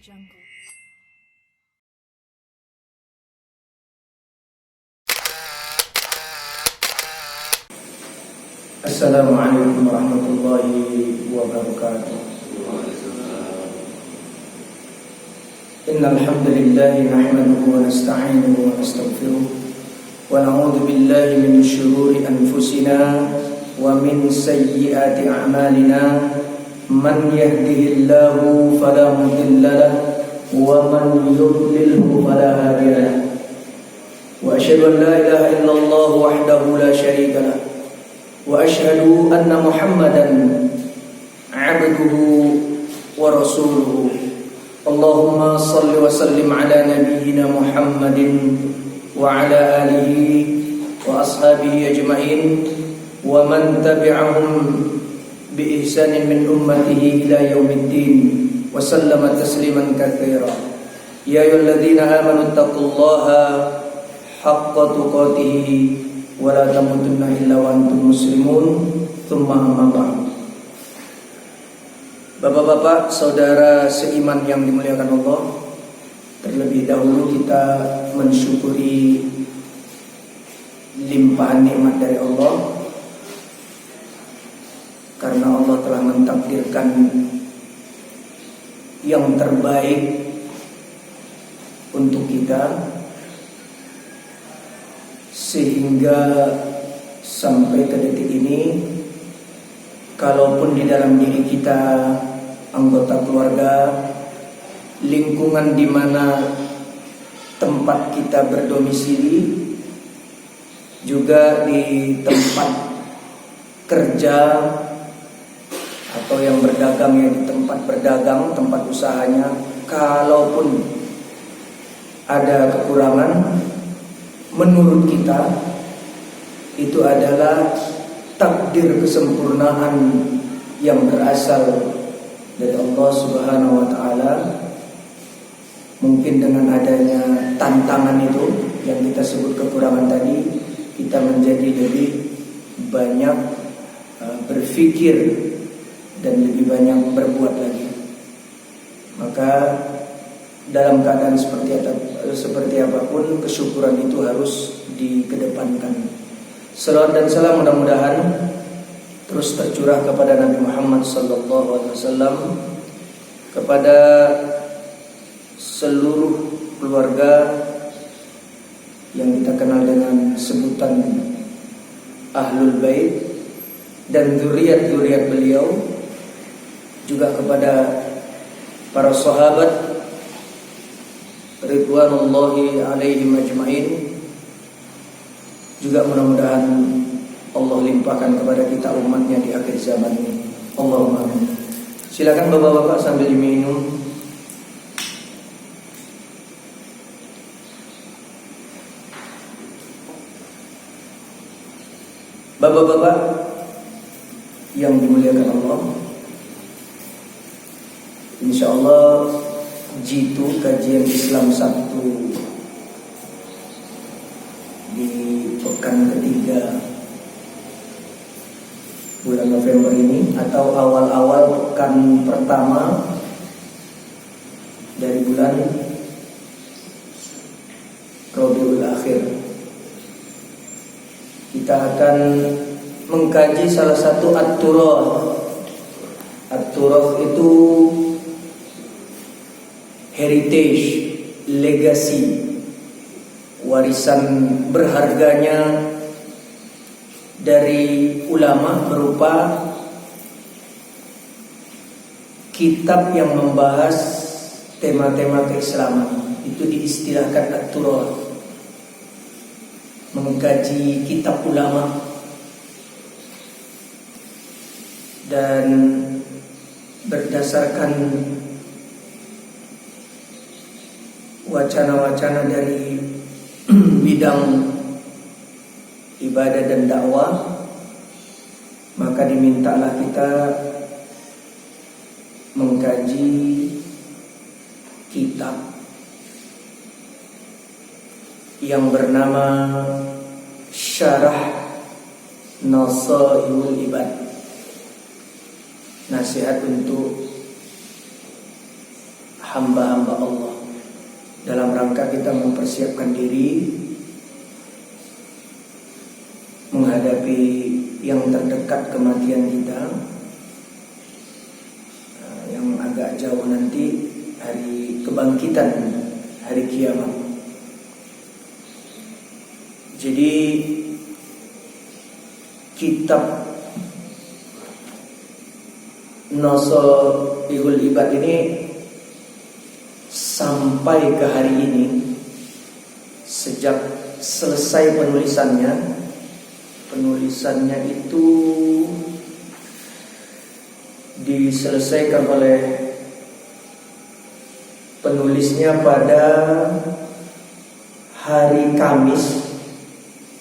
Jungle. Assalamualaikum warahmatullahi wabarakatuh. Innal hamdalillah nahmaduhu wa nasta'inuhu wa nastaghfiruh wa na'udzu billahi min shururi anfusina wa min sayyiati a'malina. Man yahdihillahu fala mudilla lahu wa man yudlilhu fala hadiya lahu. Wa asyhadu an la ilaha illallah wahdahu la syarika lahu wa asyhadu anna Muhammadan abduhu wa rasuluhu. Allahumma salli wa sallim ala nabiyyina Muhammadin wa ala alihi wa ashabihi ajma'in wa man tabi'ahum bi ihsanin min ummatihi ila yaumiddin wa sallama tasliman katsira. Ya ayyuhalladzina amanu taqullaha haqqa tuqatih wa la tamutunna illa wa antum muslimun. Tsumma amma ba'd. Bapak-bapak, saudara seiman yang dimuliakan Allah, terlebih dahulu kita mensyukuri limpahan nikmat dari Allah, karena Allah telah mentakdirkan yang terbaik untuk kita, sehingga sampai ke detik ini, kalaupun di dalam diri kita, anggota keluarga, lingkungan di mana tempat kita berdomisili, juga di tempat kerja atau yang berdagang, ya di tempat berdagang, tempat usahanya, kalaupun ada kekurangan, menurut kita itu adalah takdir kesempurnaan yang berasal dari Allah Subhanahu wa taala. Mungkin dengan adanya tantangan itu yang kita sebut kekurangan tadi, kita menjadi lebih banyak berpikir dan lebih banyak berbuat lagi. Maka dalam keadaan seperti apapun, kesyukuran itu harus dikedepankan. Salawat dan salam mudah-mudahan terus tercurah kepada Nabi Muhammad SAW, kepada seluruh keluarga yang kita kenal dengan sebutan Ahlul Bait, dan zuriat-zuriat beliau, juga kepada para sahabat ridwanullahi alaihim ajma'in. Juga mudah-mudahan Allah limpahkan kepada kita umatnya di akhir zaman ini. Allahumma amin. Silakan bapak-bapak sambil diminum. Bapak-bapak yang dimuliakan Allah, insyaallah jitu kajian Islam Sabtu di pekan ketiga bulan November ini, atau awal-awal pekan pertama dari bulan Rabiul Akhir, kita akan mengkaji salah satu at-turath. At-turath itu heritage, legacy, warisan berharganya dari ulama, berupa kitab yang membahas tema-tema keislaman. Itu diistilahkan at-turath, mengkaji kitab ulama dan berdasarkan wacana-wacana dari bidang ibadah dan dakwah, maka dimintalah kita mengkaji kitab yang bernama Syarah Nasaihul Ibad, nasihat untuk hamba-hamba Allah dalam rangka kita mempersiapkan diri menghadapi yang terdekat kematian kita, yang agak jauh nanti, hari kebangkitan, hari kiamat. Jadi kitab Nasaihul Ibad ini sampai ke hari ini, sejak selesai penulisannya itu diselesaikan oleh penulisnya pada hari Kamis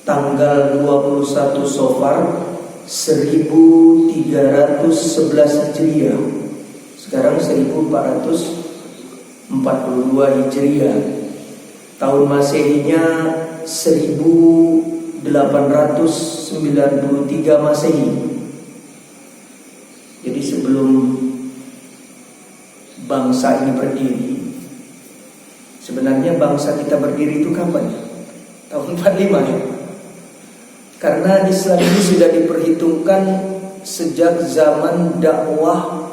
tanggal 21 Safar 1311 Hijriah. Sekarang 1442 Hijriah. Tahun Masehinya 1893 Masehi. Jadi sebelum bangsa ini berdiri. Sebenarnya bangsa kita berdiri itu kapan? Tahun 45 ya. Karena Islam ini sudah diperhitungkan sejak zaman dakwah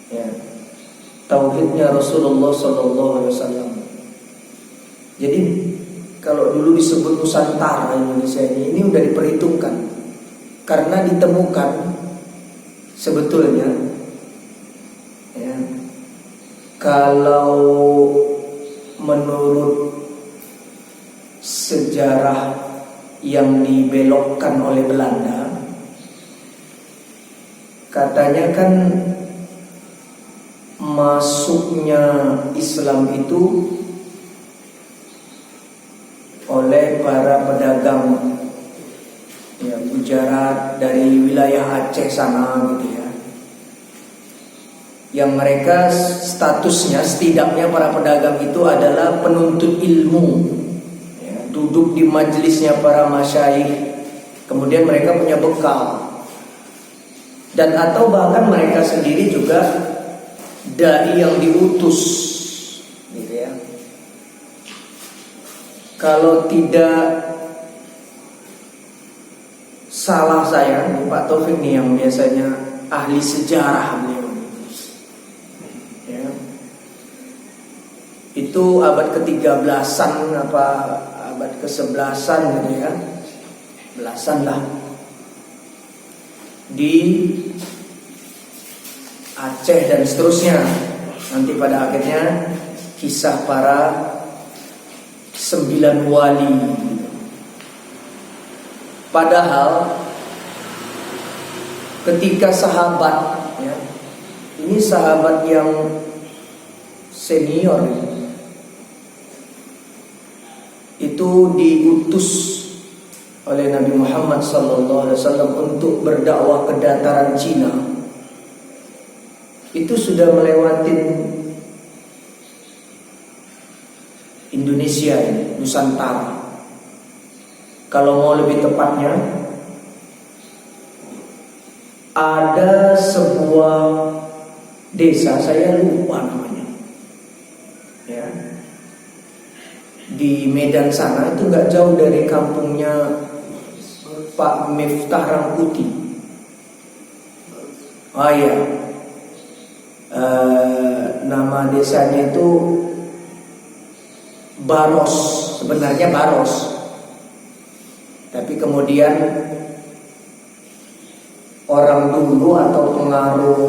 ya, tauhidnya Rasulullah SAW. Jadi kalau dulu disebut Nusantara Indonesia ini udah diperhitungkan, karena ditemukan sebetulnya ya, kalau menurut sejarah yang dibelokkan oleh Belanda, katanya kan masuknya Islam itu oleh para pedagang ya, Gujarat dari wilayah Aceh sana gitu ya, yang mereka statusnya setidaknya para pedagang itu adalah penuntut ilmu. Duduk di majelisnya para masyayikh, kemudian mereka punya bekal, dan atau bahkan mereka sendiri juga dai yang diutus, gitu ya. Kalau tidak salah saya, Pak Taufik nih yang biasanya ahli sejarah beliau, ya. Itu abad ke-13-an apa abad ke-11-an gitu ya, belasan lah, di Aceh dan seterusnya. Nanti pada akhirnya kisah para 9 wali. Padahal ketika sahabat ya, ini sahabat yang senior itu diutus oleh Nabi Muhammad SAW untuk berdakwah ke dataran Cina, itu sudah melewati Indonesia ini, Nusantara. Kalau mau lebih tepatnya, ada sebuah desa, saya lupa namanya ya, di Medan sana, itu gak jauh dari kampungnya Pak Miftah Rangkuti. Oh iya, nama desanya itu Baros, sebenarnya Baros, tapi kemudian orang dulu atau pengaruh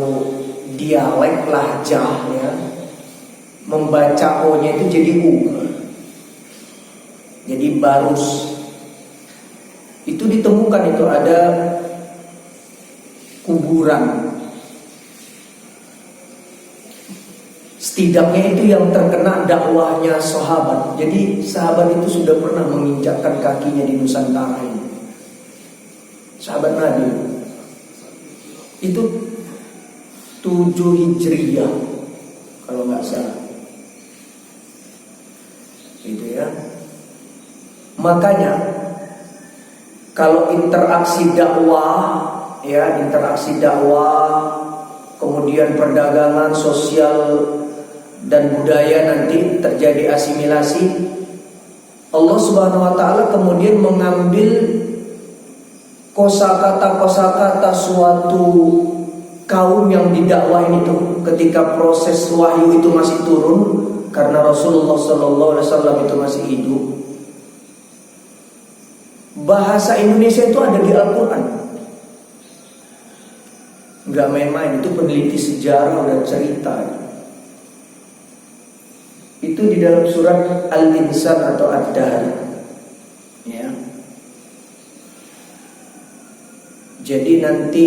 dialek lahjah ya, membaca O-nya itu jadi U, jadi Barus. Itu ditemukan itu ada kuburan, setidaknya itu yang terkena dakwahnya sahabat. Jadi sahabat itu sudah pernah menginjakkan kakinya di Nusantara ini. Sahabat Nabi itu 7 Hijriah kalau nggak salah, gitu ya. Makanya kalau interaksi dakwah ya, interaksi dakwah, kemudian perdagangan sosial dan budaya nanti terjadi asimilasi, Allah Subhanahu wa taala kemudian mengambil kosakata suatu kaum yang didakwahin itu ketika proses wahyu itu masih turun, karena Rasulullah SAW itu masih hidup. Bahasa Indonesia itu ada di Al-Quran. Nggak main-main, itu peneliti sejarah dan cerita. Itu di dalam surat Al-Insan atau Ad-Dahr. Ya. Jadi nanti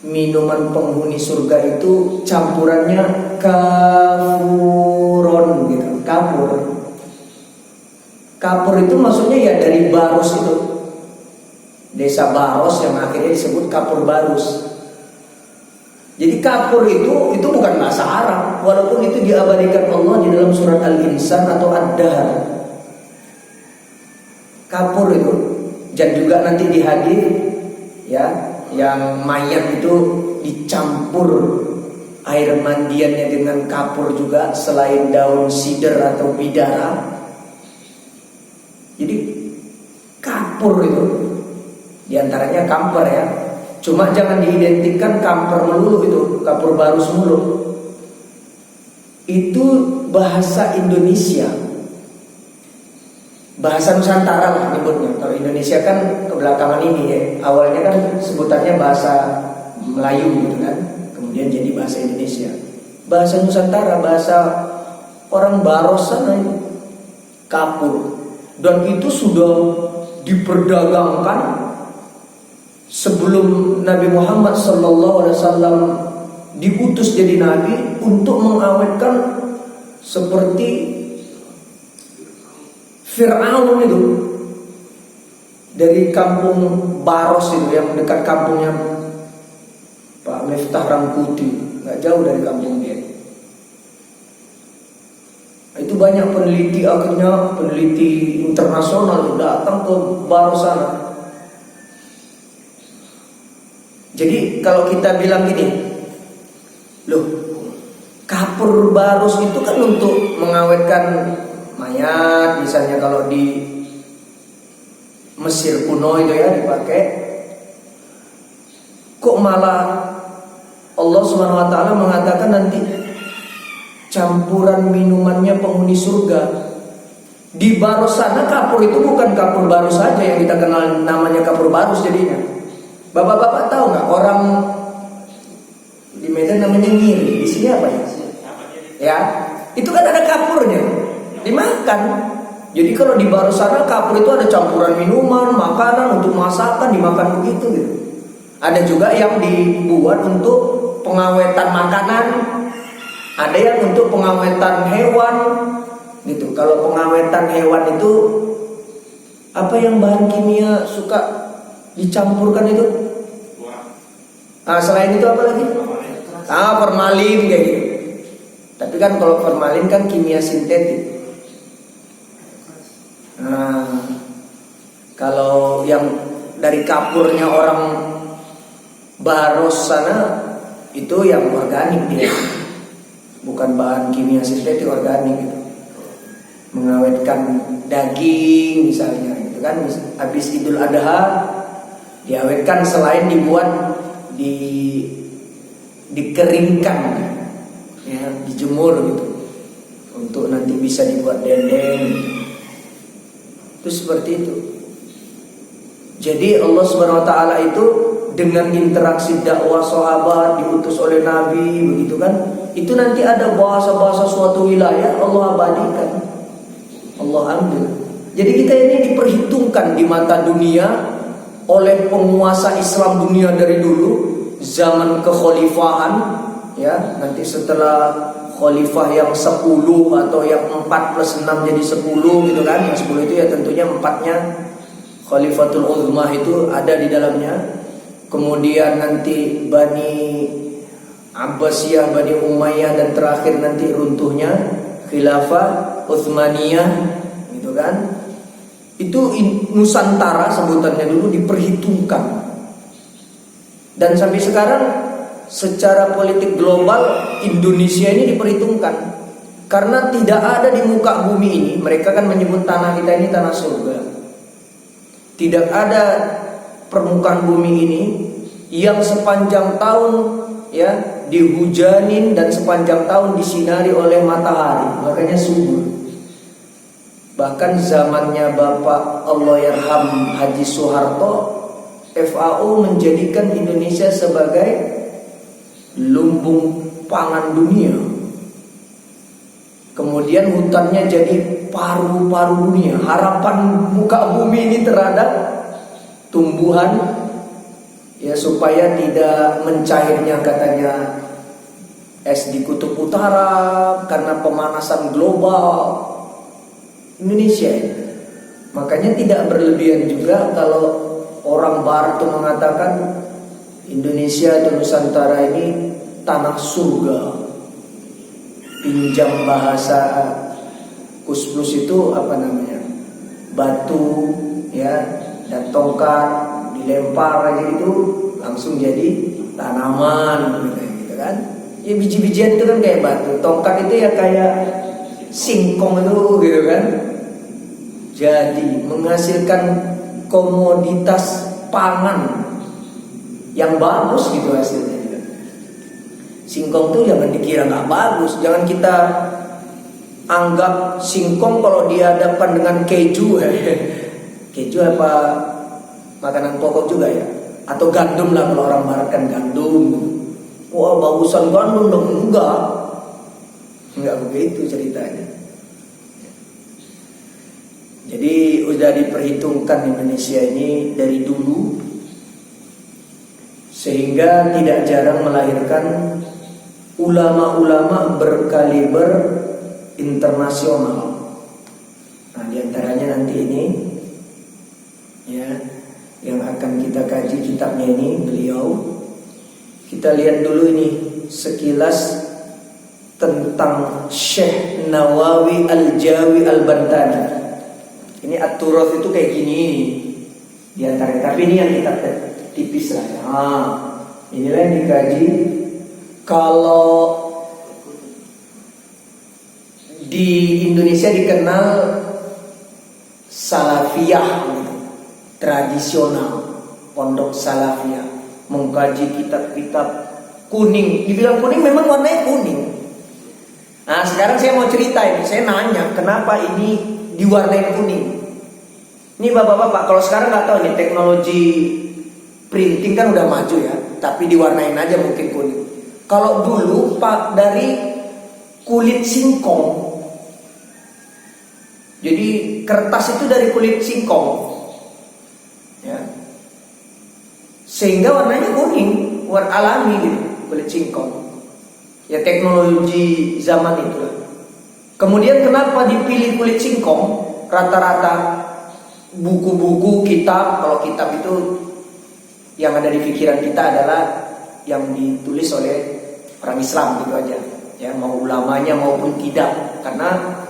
minuman penghuni surga itu campurannya kafuron gitu, kapur. Kapur itu maksudnya ya dari Baros itu. Desa Baros yang akhirnya disebut Kapur Barus. Jadi kapur itu bukan bahasa Arab, walaupun itu diabadikan Allah di dalam surat Al-Insan atau Ad-Dahr. Kapur itu, dan juga nanti di hadis ya, yang mayat itu dicampur air mandiannya dengan kapur juga selain daun sidr atau bidara. Jadi kapur itu diantaranya kamper ya. Cuma jangan diidentikan kamper melulu itu, kapur barus melulu. Itu bahasa Indonesia, bahasa Nusantara lah nyebutnya. Kalau Indonesia kan kebelakangan ini ya, awalnya kan sebutannya bahasa Melayu gitu kan, kemudian jadi bahasa Indonesia. Bahasa Nusantara, bahasa orang Baros sana itu kapur. Dan itu sudah diperdagangkan sebelum Nabi Muhammad SAW diutus jadi nabi untuk mengawetkan seperti Fir'aun itu dari kampung Baros itu yang dekat kampungnya Pak Miftah Rangkuti, nggak jauh dari kampung dia. Itu banyak peneliti, akhirnya peneliti internasional datang ke Baros sana. Jadi kalau kita bilang gini, loh, kapur barus itu kan untuk mengawetkan mayat, misalnya kalau di Mesir kuno itu ya dipakai. Kok malah Allah Subhanahu wa taala mengatakan nanti campuran minumannya penghuni surga. Di Baros sana kapur itu bukan kapur barus saja yang kita kenal namanya kapur barus jadinya. Bapak-bapak tahu nggak orang di Medan namanya ngiri, di sini apa ya? Ya, itu kan ada kapurnya, dimakan. Jadi kalau di Baros sana kapur itu ada campuran minuman, makanan untuk masakan dimakan begitu gitu. Ada juga yang dibuat untuk pengawetan makanan, ada yang untuk pengawetan hewan gitu. Kalau pengawetan hewan itu apa yang bahan kimia suka dicampurkan itu? Selain itu apa lagi? Formalin kayak gitu. Tapi kan kalau formalin kan kimia sintetik. Kalau yang dari kapurnya orang Baros sana itu yang organik dia, bukan bahan kimia sintetik, organik gitu. Mengawetkan daging misalnya, gitu kan? Habis Idul Adha diawetkan, selain dibuat dikeringkan ya, dijemur gitu untuk nanti bisa dibuat dendeng. Itu seperti itu. Jadi Allah Subhanahu wa taala itu dengan interaksi dakwah sahabat diutus oleh Nabi begitu kan, itu nanti ada bahasa-bahasa suatu wilayah Allah abadikan, Allah ambil. Jadi kita ini diperhitungkan di mata dunia oleh penguasa Islam dunia dari dulu, zaman kekhalifahan ya, nanti setelah khalifah yang 10 atau yang 4 plus 6 jadi 10 gitu kan. Yang 10 itu ya tentunya 4-nya Khalifatul Uzmah itu ada di dalamnya. Kemudian nanti Bani Abbasiyah, Bani Umayyah, dan terakhir nanti runtuhnya Khilafah Utsmaniyah gitu kan. Itu Nusantara sebutannya dulu diperhitungkan. Dan sampai sekarang secara politik global Indonesia ini diperhitungkan. Karena tidak ada di muka bumi ini, mereka kan menyebut tanah kita ini tanah surga. Tidak ada permukaan bumi ini yang sepanjang tahun ya dihujanin dan sepanjang tahun disinari oleh matahari, makanya subur. Bahkan zamannya Bapak Allahyarham Haji Soeharto, FAO menjadikan Indonesia sebagai lumbung pangan dunia. Kemudian hutannya jadi paru-paru dunia. Harapan muka bumi ini terhadap tumbuhan ya supaya tidak mencairnya katanya es di kutub utara karena pemanasan global. Indonesia makanya tidak berlebihan juga kalau orang barat itu mengatakan Indonesia atau Nusantara ini tanah surga. Pinjam bahasa Kus-Plus itu apa namanya, batu ya dan tongkat dilempar aja itu langsung jadi tanaman gitu kan. Ya biji-bijian itu kan kayak batu, tongkat itu ya kayak singkong itu gitu kan. Jadi menghasilkan komoditas pangan yang bagus gitu hasilnya. Singkong tuh jangan dikira nggak bagus, jangan kita anggap singkong kalau dihadapkan dengan keju, keju apa makanan pokok juga ya, atau gandum lah kalau orang barat kan gandum. Wah bagusan gandum dong, enggak begitu ceritanya. Jadi udah diperhitungkan Indonesia ini dari dulu, sehingga tidak jarang melahirkan ulama-ulama berkaliber internasional. Nah, diantaranya nanti ini ya yang akan kita kaji kitabnya ini beliau. Kita lihat dulu ini sekilas tentang Syekh Nawawi Al-Jawi Al-Bantani. Ini At-Turath itu kayak gini diantaranya, tapi ini yang kitab tipis lah. Nah, inilah yang dikaji. Kalau di Indonesia dikenal salafiyah, tradisional, pondok salafiyah, mengkaji kitab-kitab kuning. Dibilang kuning memang warnanya kuning. Nah sekarang saya mau cerita ini, saya nanya kenapa ini diwarnai kuning. Ini bapak-bapak, kalau sekarang nggak tahu nih teknologi printing kan udah maju ya, tapi diwarnain aja mungkin kuning. Kalau dulu pak dari kulit singkong, jadi kertas itu dari kulit singkong, ya, sehingga warnanya kuning, warna alami gitu, kulit singkong. Ya teknologi zaman itu. Kemudian kenapa dipilih kulit singkong? Rata-rata buku-buku kitab, kalau kitab itu yang ada di pikiran kita adalah yang ditulis oleh orang Islam gitu aja, ya mau ulamanya maupun tidak, karena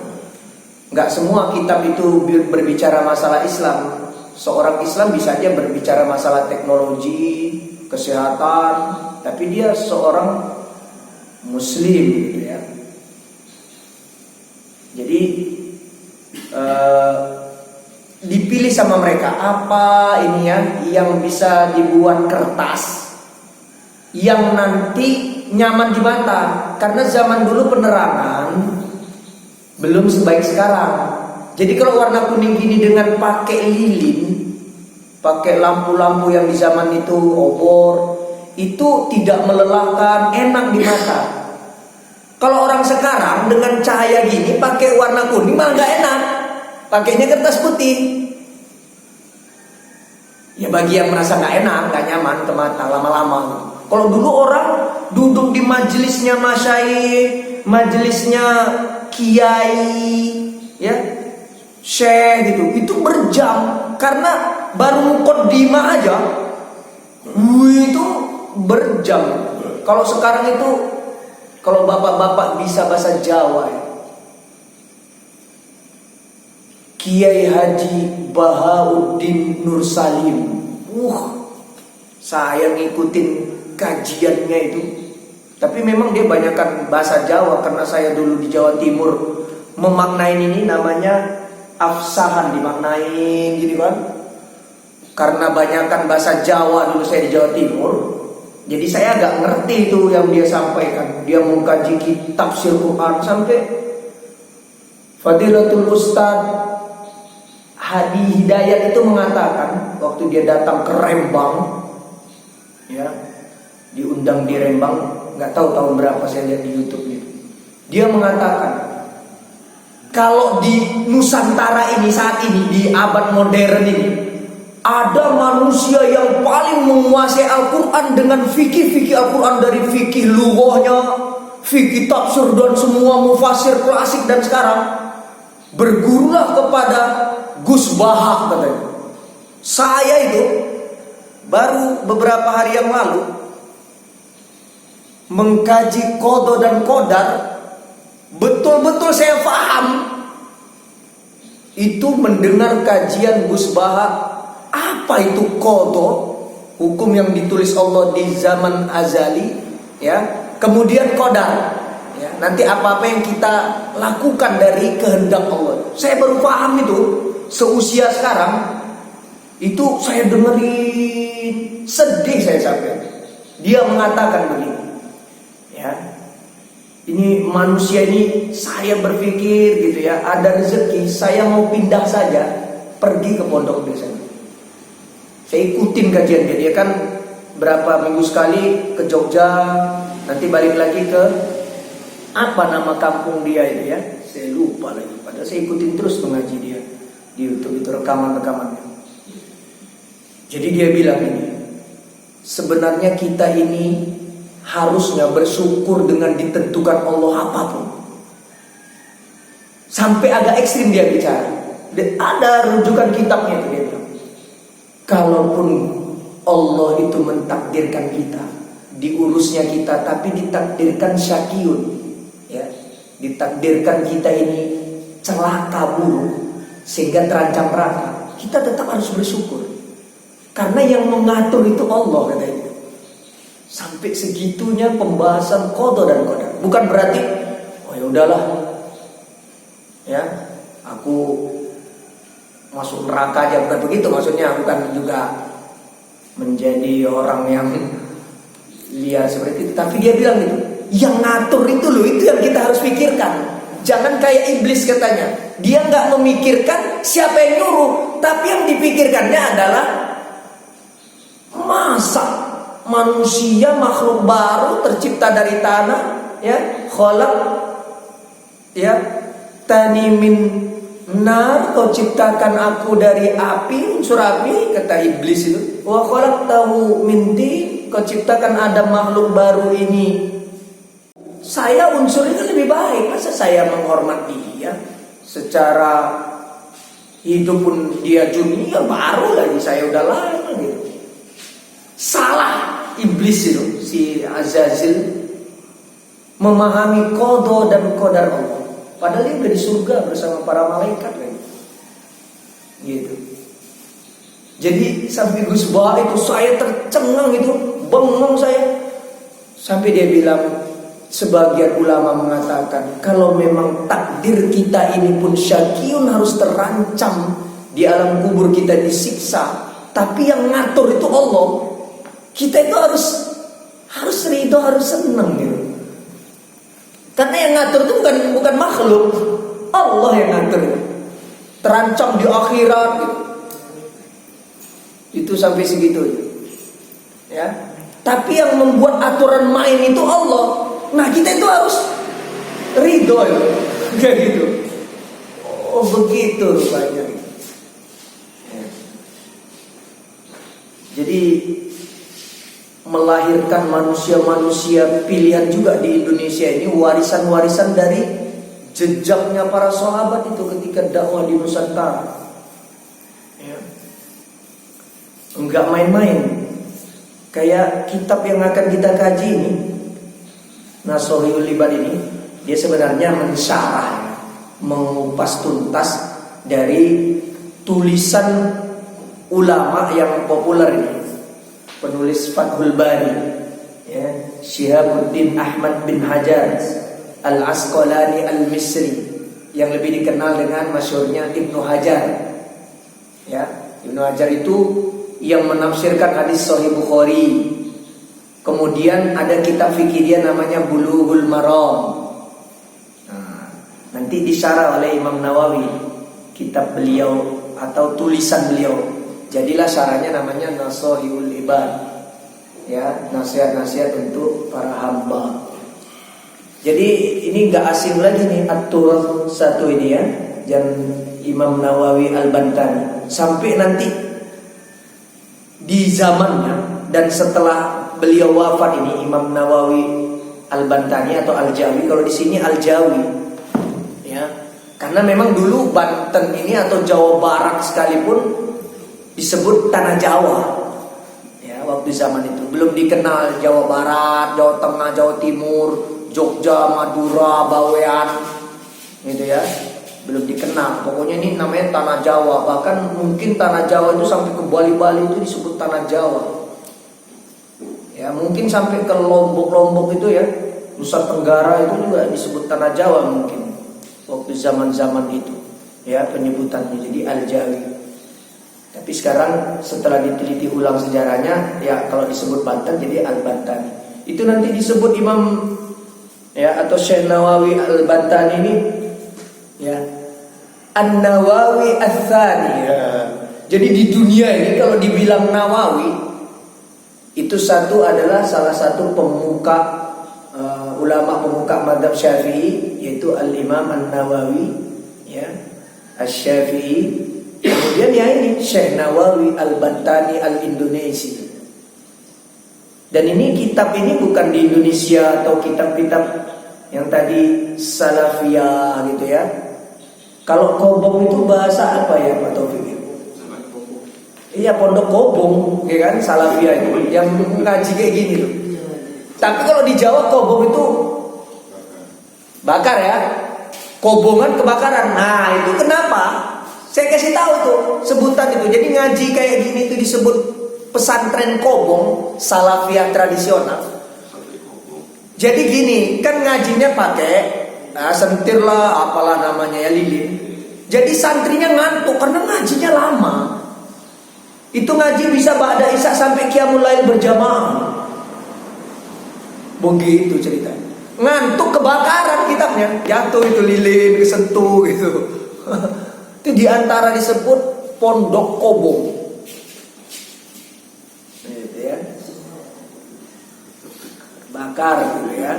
nggak semua kitab itu berbicara masalah Islam. Seorang Islam bisa aja berbicara masalah teknologi, kesehatan, tapi dia seorang Muslim gitu ya. Jadi dipilih sama mereka apa ini ya yang bisa dibuat kertas yang nanti nyaman di mata, karena zaman dulu penerangan belum sebaik sekarang. Jadi kalau warna kuning gini dengan pakai lilin, pakai lampu-lampu yang di zaman itu obor, itu tidak melelahkan, enak di mata. Kalau orang sekarang dengan cahaya gini pakai warna kuning malah nggak enak, pakainya kertas putih. Ya bagi yang merasa nggak enak, nggak nyaman ke mata lama-lama. Kalau dulu orang duduk di majelisnya masyayikh, majelisnya kiai, ya syekh gitu, itu berjam karena baru muqaddimah aja, itu berjam. Kalau sekarang itu, kalau bapak-bapak bisa bahasa Jawa, ya, Kiai Haji Bahauddin Nur Salim. Saya ngikutin kajiannya itu. Tapi memang dia banyakkan bahasa Jawa, karena saya dulu di Jawa Timur memaknain ini namanya afsahan, dimaknain gitu kan. Karena banyakkan bahasa Jawa dulu saya di Jawa Timur, jadi saya agak ngerti itu yang dia sampaikan. Dia mengkaji kitab tafsir Quran sampai Fadilatul Ustaz Hadi Hidayat itu mengatakan waktu dia datang ke Rembang, ya, diundang di Rembang, nggak tahu tahun berapa, saya lihat di YouTube itu. Dia mengatakan kalau di Nusantara ini saat ini di abad modern ini ada manusia yang paling menguasai Al-Quran dengan fikih-fikih Al-Quran, dari fikih lughahnya, fikih tafsir dan semua mufasir klasik dan sekarang. Bergurulah kepada Gus Baha katanya. Saya itu baru beberapa hari yang lalu mengkaji qada dan qadar, betul-betul saya paham itu mendengar kajian Gus Baha. Apa itu qada? Hukum yang ditulis Allah di zaman azali, ya. Kemudian qadar, ya. Nanti apa-apa yang kita lakukan dari kehendak Allah. Saya baru paham itu seusia sekarang. Itu saya dengerin, sedih saya sampai. Dia mengatakan begini, ya, ini manusia ini, saya berpikir gitu ya, ada rezeki, saya mau pindah saja, pergi ke pondok biasanya. Saya ikutin kajian dia kan berapa minggu sekali ke Jogja, nanti balik lagi ke apa nama kampung dia itu ya, saya lupa lagi. Padahal saya ikutin terus mengaji dia di YouTube itu, rekaman-rekamannya. Jadi dia bilang ini, sebenarnya kita ini harusnya bersyukur dengan ditentukan Allah apapun. Sampai agak ekstrim dia bicara. Ada rujukan kitabnya itu, dia bilang, kalaupun Allah itu mentakdirkan kita, diurusnya kita, tapi ditakdirkan syakiyun, ya, ditakdirkan kita ini celaka buruk sehingga terancam neraka, kita tetap harus bersyukur. Karena yang mengatur itu Allah, katanya. Sampai segitunya pembahasan qada dan qadar. Bukan berarti oh ya udahlah, ya, aku masuk neraka aja, bukan begitu maksudnya. Bukan juga menjadi orang yang liar seperti itu. Tapi dia bilang gitu, yang ngatur itu loh, itu yang kita harus pikirkan. Jangan kayak iblis katanya. Dia nggak memikirkan siapa yang nyuruh, tapi yang dipikirkannya adalah masa manusia makhluk baru tercipta dari tanah, ya, khalaq, ya, tani min nar, kau ciptakan aku dari api, unsur api, kata iblis itu. Wa khalaqtahu min tin, kau ciptakan ada makhluk baru ini, saya unsurnya lebih baik. Masa saya menghormat dia secara hidup pun dia junior, baru lagi saya udah lama gitu. Salah iblis itu, si Azazil, memahami qada dan qadar Allah. Padahal dia udah di surga bersama para malaikat kan. Gitu. Jadi sampai Gus Baha itu saya tercengang itu, bengong saya. Sampai dia bilang, sebagian ulama mengatakan kalau memang takdir kita ini pun syakiyun, harus terancam di alam kubur, kita disiksa, tapi yang ngatur itu Allah. Kita itu harus ridho, harus senang gitu. Karena yang ngatur itu bukan makhluk, Allah yang ngatur. Terancam di akhirat gitu. Itu sampai segitu ya. Tapi yang membuat aturan main itu Allah. Nah, kita itu harus ridho ya. Kayak gitu. Oh, begitu rupanya. Ya. Jadi melahirkan manusia-manusia pilihan juga di Indonesia ini, warisan-warisan dari jejaknya para sahabat itu ketika dakwah di Nusantara. Ya. Enggak main-main. Kayak kitab yang akan kita kaji ini, Nashorul Ibad ini, dia sebenarnya mensyarah, mengupas tuntas dari tulisan ulama yang populer ini. Penulis Fathul Bari, Syihabuddin Ahmad bin Hajar Al-Asqalani Al-Misri, yang lebih dikenal dengan masyhurnya Ibnu Hajar. Ya, Ibnu Hajar itu yang menafsirkan hadis Sahih Bukhari. Kemudian ada kitab fikih dia namanya Bulughul Maram. Nanti disyarah oleh Imam Nawawi kitab beliau atau tulisan beliau. Jadilah syarahnya namanya Nasihul Ibad. Ya, nasihat-nasihat untuk para hamba. Jadi ini enggak asing lagi nih At-Turath satu ini ya, dan Imam Nawawi Al-Bantani. Sampai nanti di zamannya dan setelah beliau wafat ini Imam Nawawi Al-Bantani atau Al-Jawi, kalau di sini Al-Jawi. Ya. Karena memang dulu Banten ini atau Jawa Barat sekalipun disebut tanah Jawa. Ya, waktu zaman itu belum dikenal Jawa Barat, Jawa Tengah, Jawa Timur, Jogja, Madura, Bawean, gitu ya, belum dikenal. Pokoknya ini namanya tanah Jawa. Bahkan mungkin tanah Jawa itu sampai ke Bali itu disebut tanah Jawa. Ya, mungkin sampai ke Lombok itu ya, Nusa Tenggara itu juga disebut tanah Jawa mungkin waktu zaman-zaman itu. Ya, penyebutannya jadi Al-Jawi. Tapi sekarang setelah diteliti ulang sejarahnya, ya kalau disebut Banten jadi Al-Bantani. Itu nanti disebut Imam ya atau Syekh Nawawi Al-Bantani ini ya An-Nawawi Ats-Tsani ya. Jadi di dunia ini kalau dibilang Nawawi itu satu adalah salah satu pemuka ulama pemuka mazhab Syafi'i, yaitu Al-Imam An-Nawawi ya Asy-Syafi'i. Kemudian ya ini Syekh Nawawi Al-Bantani Al-Indonesi. Dan ini kitab ini bukan di Indonesia atau kitab-kitab yang tadi Salafiyah gitu ya. Kalau kobong itu bahasa apa ya Pak Taufik? Iya, pondok kobong, ya kan? Salafiyah itu yang ngaji kayak gini loh. Tapi kalau di Jawa kobong itu bakar ya. Kobongan kebakaran. Nah, itu kenapa? Saya kasih tahu tuh sebutan itu. Jadi ngaji kayak gini itu disebut pesantren kobong, salafiyah tradisional. Jadi gini, kan ngajinya pakai sentir lah, apalah namanya ya, lilin. Jadi santrinya ngantuk karena ngajinya lama. Itu ngaji bisa ba'da isya sampai qiyamul lail berjamaah. Begitu ceritanya. Ngantuk kebakaran kitabnya, jatuh itu lilin, kesentuh gitu. Itu diantara disebut pondok kobong. Gitu ya. Bakar gitu ya.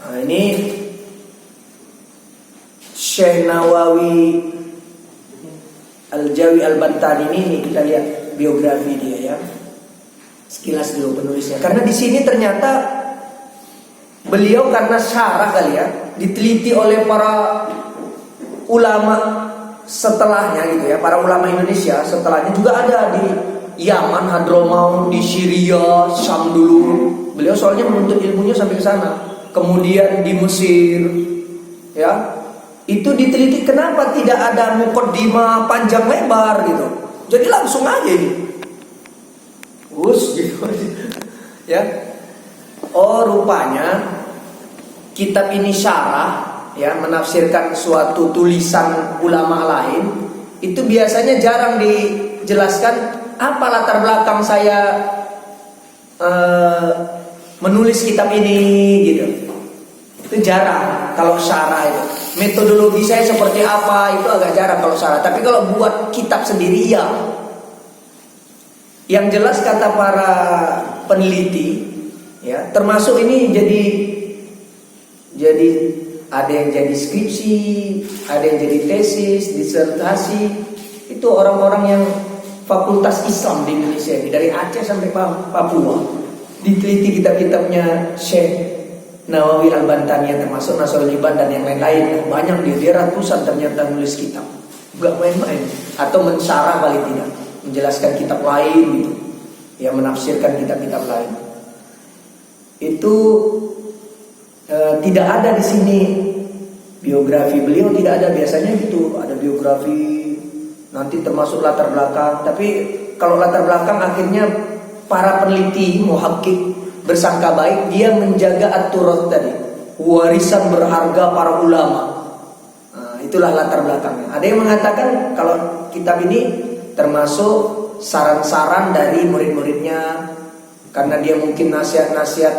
Nah, ini Syekh Nawawi Al-Jawi Al-Bantani ini kita lihat biografi dia ya. Sekilas dulu penulisnya. Karena di sini ternyata beliau karena syarah kali ya, diteliti oleh para ulama setelahnya gitu ya, para ulama Indonesia setelahnya juga ada di Yaman, Hadramaut, di Syria, Syam dulu. Beliau soalnya menuntut ilmunya sampai ke sana. Kemudian di Mesir, ya, itu diteliti kenapa tidak ada muqaddimah panjang lebar gitu. Jadi langsung aja ini, gitu, ya. Oh, rupanya kitab ini syarah, ya, menafsirkan suatu tulisan ulama lain. Itu biasanya jarang dijelaskan apa latar belakang saya menulis kitab ini gitu. Itu jarang kalau syarah itu. Metodologi saya seperti apa itu agak jarang kalau syarah. Tapi kalau buat kitab sendiri ya. Yang jelas kata para peneliti ya, termasuk ini jadi ada yang jadi skripsi, ada yang jadi tesis, disertasi. Itu orang-orang yang fakultas Islam di Indonesia ini, dari Aceh sampai Papua. Diteliti kitab-kitabnya Syekh Nawawi Al-Bantani, termasuk Nasrul Iban dan yang lain-lain. Banyak dia ratusan ternyata nulis kitab. Gak main-main. Atau mensyarah paling tidak, menjelaskan kitab lain gitu, ya, menafsirkan kitab-kitab lain. Itu tidak ada di sini biografi beliau, tidak ada. Biasanya gitu, ada biografi nanti termasuk latar belakang. Tapi kalau latar belakang akhirnya para peneliti muhakkik bersangka baik, dia menjaga at-turath tadi, warisan berharga para ulama. Nah, itulah latar belakangnya. Ada yang mengatakan kalau kitab ini termasuk saran-saran dari murid-muridnya, karena dia mungkin nasihat-nasihat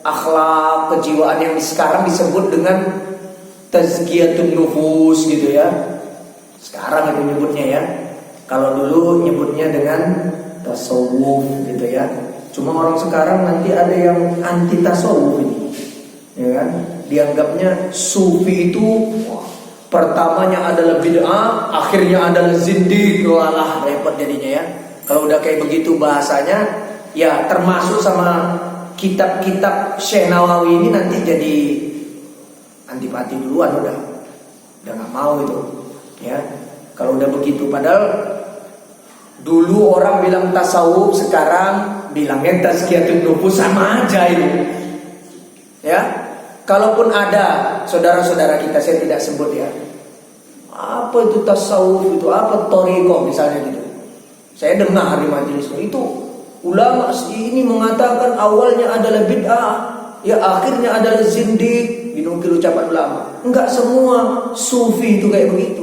akhlak, kejiwaan yang sekarang disebut dengan tazkiyatun nufus gitu ya. Sekarang itu nyebutnya ya. Kalau dulu nyebutnya dengan tasawuf gitu ya. Cuma orang sekarang nanti ada yang anti tasawuf ini, ya kan? Dianggapnya sufi itu pertamanya adalah bid'ah, akhirnya adalah zindiq. Walah, repot jadinya ya. Kalau udah kayak begitu bahasanya, ya termasuk sama kitab-kitab Syekh Nawawi ini nanti jadi antipati duluan udah nggak mau itu, ya. Kalau udah begitu, padahal dulu orang bilang tasawuf, sekarang bilangnya tazkiyatun nufus, sama aja itu. Ya, kalaupun ada saudara-saudara kita, saya tidak sebut ya, apa itu tasawuf, itu apa thariqah misalnya gitu. Saya dengar di majelis itu ulama ini mengatakan awalnya adalah bid'ah, ya akhirnya adalah zindiq, dinukil ucapan ulama. Enggak semua sufi itu kayak begitu.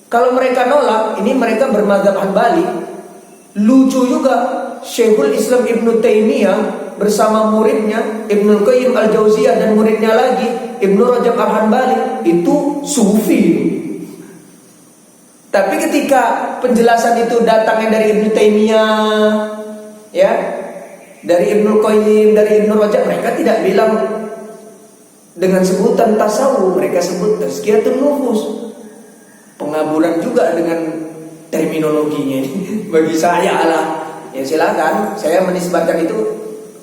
Kalau mereka nolak, ini mereka bermadzhab Hanbali. Lucu juga, Syekhul Islam Ibnu Taimiyah bersama muridnya Ibnu Qayyim Al-Jauziyah dan muridnya lagi Ibnu Rajab Al-Hanbali itu sufi. Tapi ketika penjelasan itu datangnya dari Ibnu Taimiyah, ya, dari Ibnu Qayyim, dari Ibnu Rajab, mereka tidak bilang dengan sebutan tasawuf, mereka sebut tazkiyatun nufus. Pengaburan juga dengan terminologinya. Bagi saya lah, ya silakan, saya menisbatkan itu.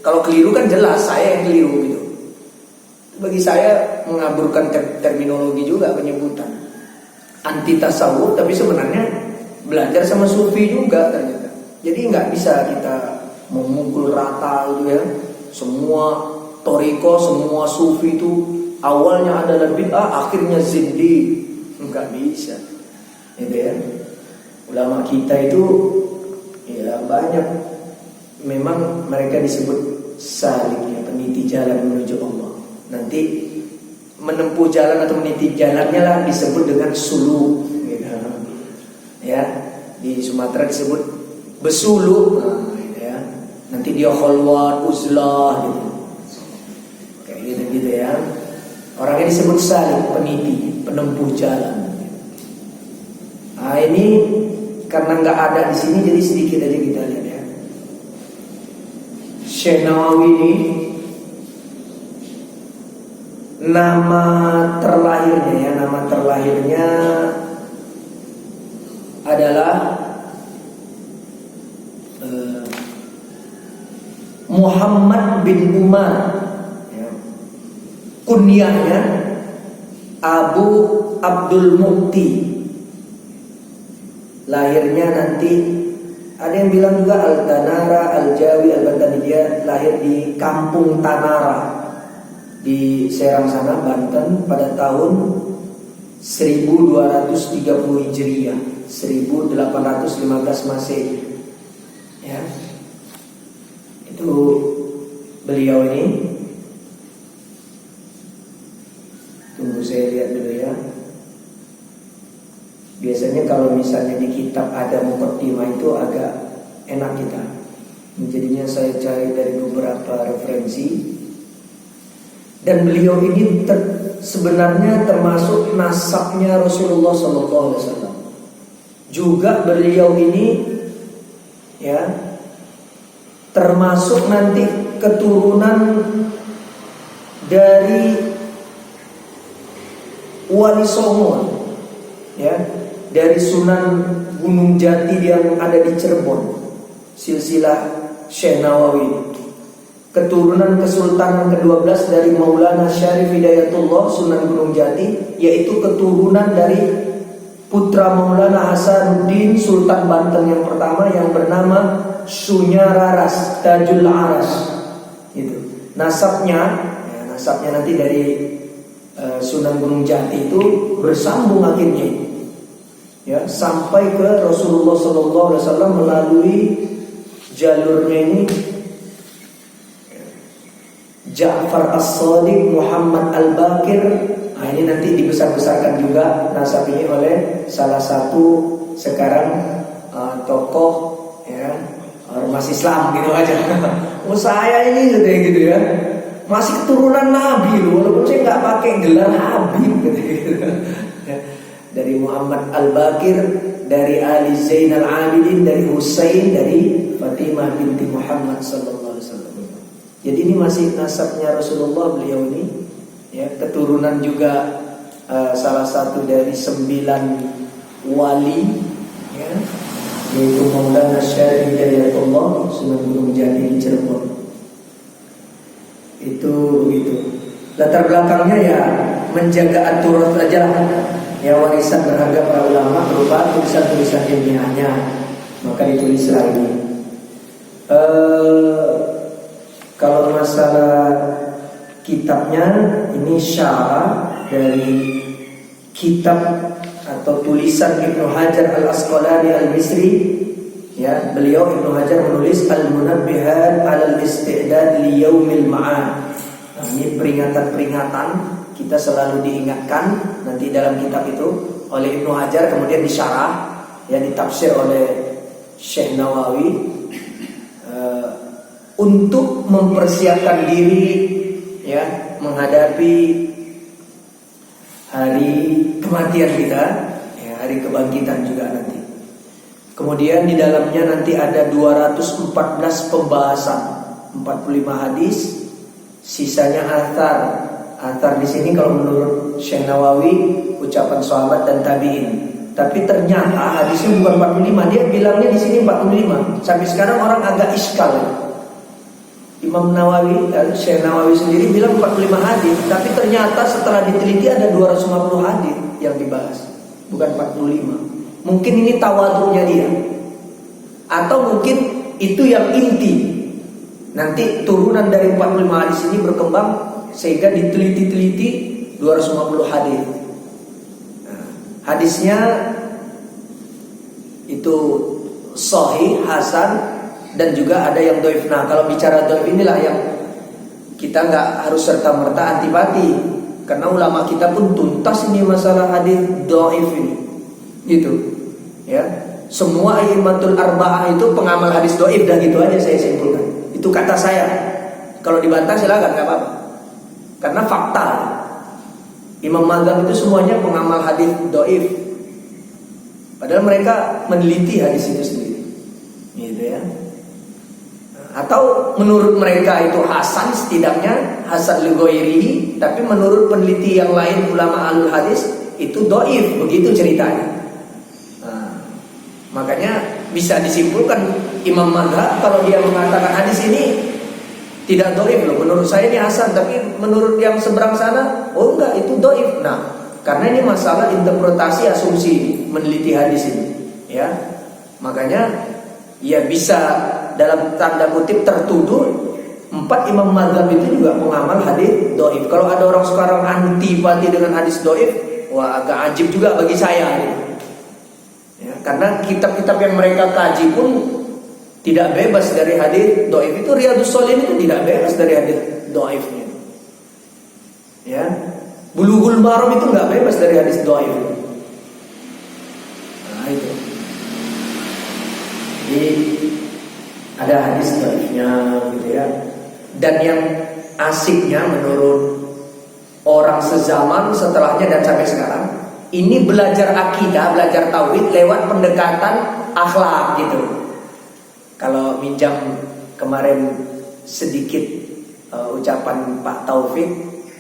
Kalau keliru kan jelas saya yang keliru gitu. Bagi saya mengaburkan terminologi juga, penyebutan anti tasawuf, tapi sebenarnya belajar sama sufi juga ternyata. Jadi nggak bisa kita memukul rata gitu ya. Semua thariqah, semua sufi itu awalnya adalah bid'ah, akhirnya zindiq. Nggak bisa, gitu ya. Ulama kita itu ya banyak, memang mereka disebut salik ya, peniti jalan menuju Allah. Nanti menempuh jalan atau meniti jalannya lah disebut dengan suluk, gitu. Ya, di Sumatera disebut besuluk, nah, gitu ya. Nanti dia khalwat, uzlah, gitu. Kayak gitu ya. Orangnya disebut salik, peniti, penempuh jalan. Nah ini karena nggak ada di sini, jadi sedikit aja kita lihat ya. Syekh Nawawi ini nama terlahirnya adalah Muhammad bin Umar. Kunyahnya Abu Abdul Mukti. Lahirnya nanti ada yang bilang juga Al-Tanara, Al-Jawi, Al-Bantani. Dia lahir di Kampung Tanara di Serang sana, Banten pada tahun 1230 Hijriah, 1815 Masehi. Ya. Itu beliau ini. Tunggu saya lihat dulu ya. Biasanya kalau misalnya di kitab ada muqaddimah itu agak enak kita. Jadinya saya cari dari beberapa referensi. Dan beliau ini sebenarnya termasuk nasabnya Rasulullah SAW. Juga beliau ini ya termasuk nanti keturunan dari Wali Songo, ya, dari Sunan Gunung Jati yang ada di Cirebon, silsilah Syekh Nawawi. Keturunan Kesultanan ke-12 dari Maulana Syarif Hidayatullah Sunan Gunung Jati, yaitu keturunan dari putra Maulana Hasanuddin Sultan Banten yang pertama yang bernama Sunyararas Tajul Aras. Itu nasabnya nanti dari Sunan Gunung Jati itu bersambung akhirnya, ya, sampai ke Rasulullah SAW melalui jalurnya ini Ja'far As-Shadiq, Muhammad Al-Baqir. Nah, ini nanti dibesar-besarkan juga nasab ini oleh salah satu sekarang tokoh ya ormas Islam gitu aja. Oh saya ini gitu ya, masih keturunan Nabi loh, walaupun saya nggak pakai gelar Habib gitu. Dari Muhammad Al-Baqir, dari Ali Zainal Abidin, dari Husain, dari Fatimah binti Muhammad sallallahu alaihi wasallam. Jadi ini masih nasabnya Rasulullah beliau ini, ya keturunan juga salah satu dari 9 wali, ya, yaitu Maulana Syarif Hidayatullah Sunan Gunung Jati di Cirebon. Itu begitu. Latar belakangnya ya menjaga aturan aja lah. Ya warisan berharga para ulama berupa tulisan-tulisan ilmiahnya, maka ditulislah ini. Kalau masalah kitabnya ini syarah dari kitab atau tulisan Ibnu Hajar Al-Asqalani Al-Misri. Ya, beliau Ibnu Hajar menulis Al-Munabbihat 'alal Isti'dad li Yaumil Ma'ad. Nah, ini peringatan-peringatan kita selalu diingatkan nanti dalam kitab itu oleh Ibnu Hajar, kemudian disyarah, ya ditafsir oleh Syekh Nawawi untuk mempersiapkan diri ya menghadapi hari kematian kita, ya, hari kebangkitan juga nanti. Kemudian di dalamnya nanti ada 214 pembahasan, 45 hadis, sisanya athar. Athar di sini kalau menurut Syekh Nawawi ucapan sahabat dan tabi'in. Tapi ternyata hadisnya bukan 45, dia bilangnya di sini 45. Sampai sekarang orang agak iskal. Imam Nawawi, Syekh Nawawi sendiri bilang 45 hadis, tapi ternyata setelah diteliti ada 250 hadis yang dibahas, bukan 45. Mungkin ini tawadhunya dia, atau mungkin itu yang inti. Nanti turunan dari 45 hadis ini berkembang sehingga diteliti-teliti 250 hadis. Nah, hadisnya itu sahih, hasan, dan juga ada yang dhaif. Nah, kalau bicara dhaif inilah yang kita nggak harus serta-merta antipati, karena ulama kita pun tuntas ini masalah hadis dhaif ini. Gitu. Ya. Semua a'immatul arba'ah itu pengamal hadis dhaif, dah gitu aja saya simpulkan. Itu kata saya. Kalau dibantah silakan, nggak apa-apa. Karena fakta, Imam Mazhab itu semuanya pengamal hadis dhaif. Padahal mereka meneliti hadis itu sendiri, gitu ya. Atau menurut mereka itu hasan, setidaknya hasan li ghairihi, tapi menurut peneliti yang lain ulama ahlul hadis itu dhaif, begitu ceritanya. Nah, makanya bisa disimpulkan Imam Mazhab kalau dia mengatakan hadis ini tidak dhaif loh, menurut saya ini hasan, tapi menurut yang seberang sana, oh enggak, itu dhaif. Nah, karena ini masalah interpretasi asumsi meneliti hadis ini, ya. Makanya ya bisa dalam tanda kutip tertuduh 4 imam mazhab itu juga pengamal hadis dhaif. Kalau ada orang sekarang antipati dengan hadis dhaif, wah agak ajib juga bagi saya. Ya, karena kitab-kitab yang mereka kaji pun tidak bebas dari hadis dhaif. Itu Riyadhus Shalihin itu tidak bebas dari hadis dhaifnya. Ya. Bulughul Maram itu enggak bebas dari hadis dhaif. Nah, itu. Jadi ada hadis dhaifnya gitu ya. Dan yang asiknya menurut orang sezaman setelahnya dan sampai sekarang, ini belajar akidah, belajar tauhid lewat pendekatan akhlak gitu. Kalau minjam kemarin sedikit ucapan Pak Taufik,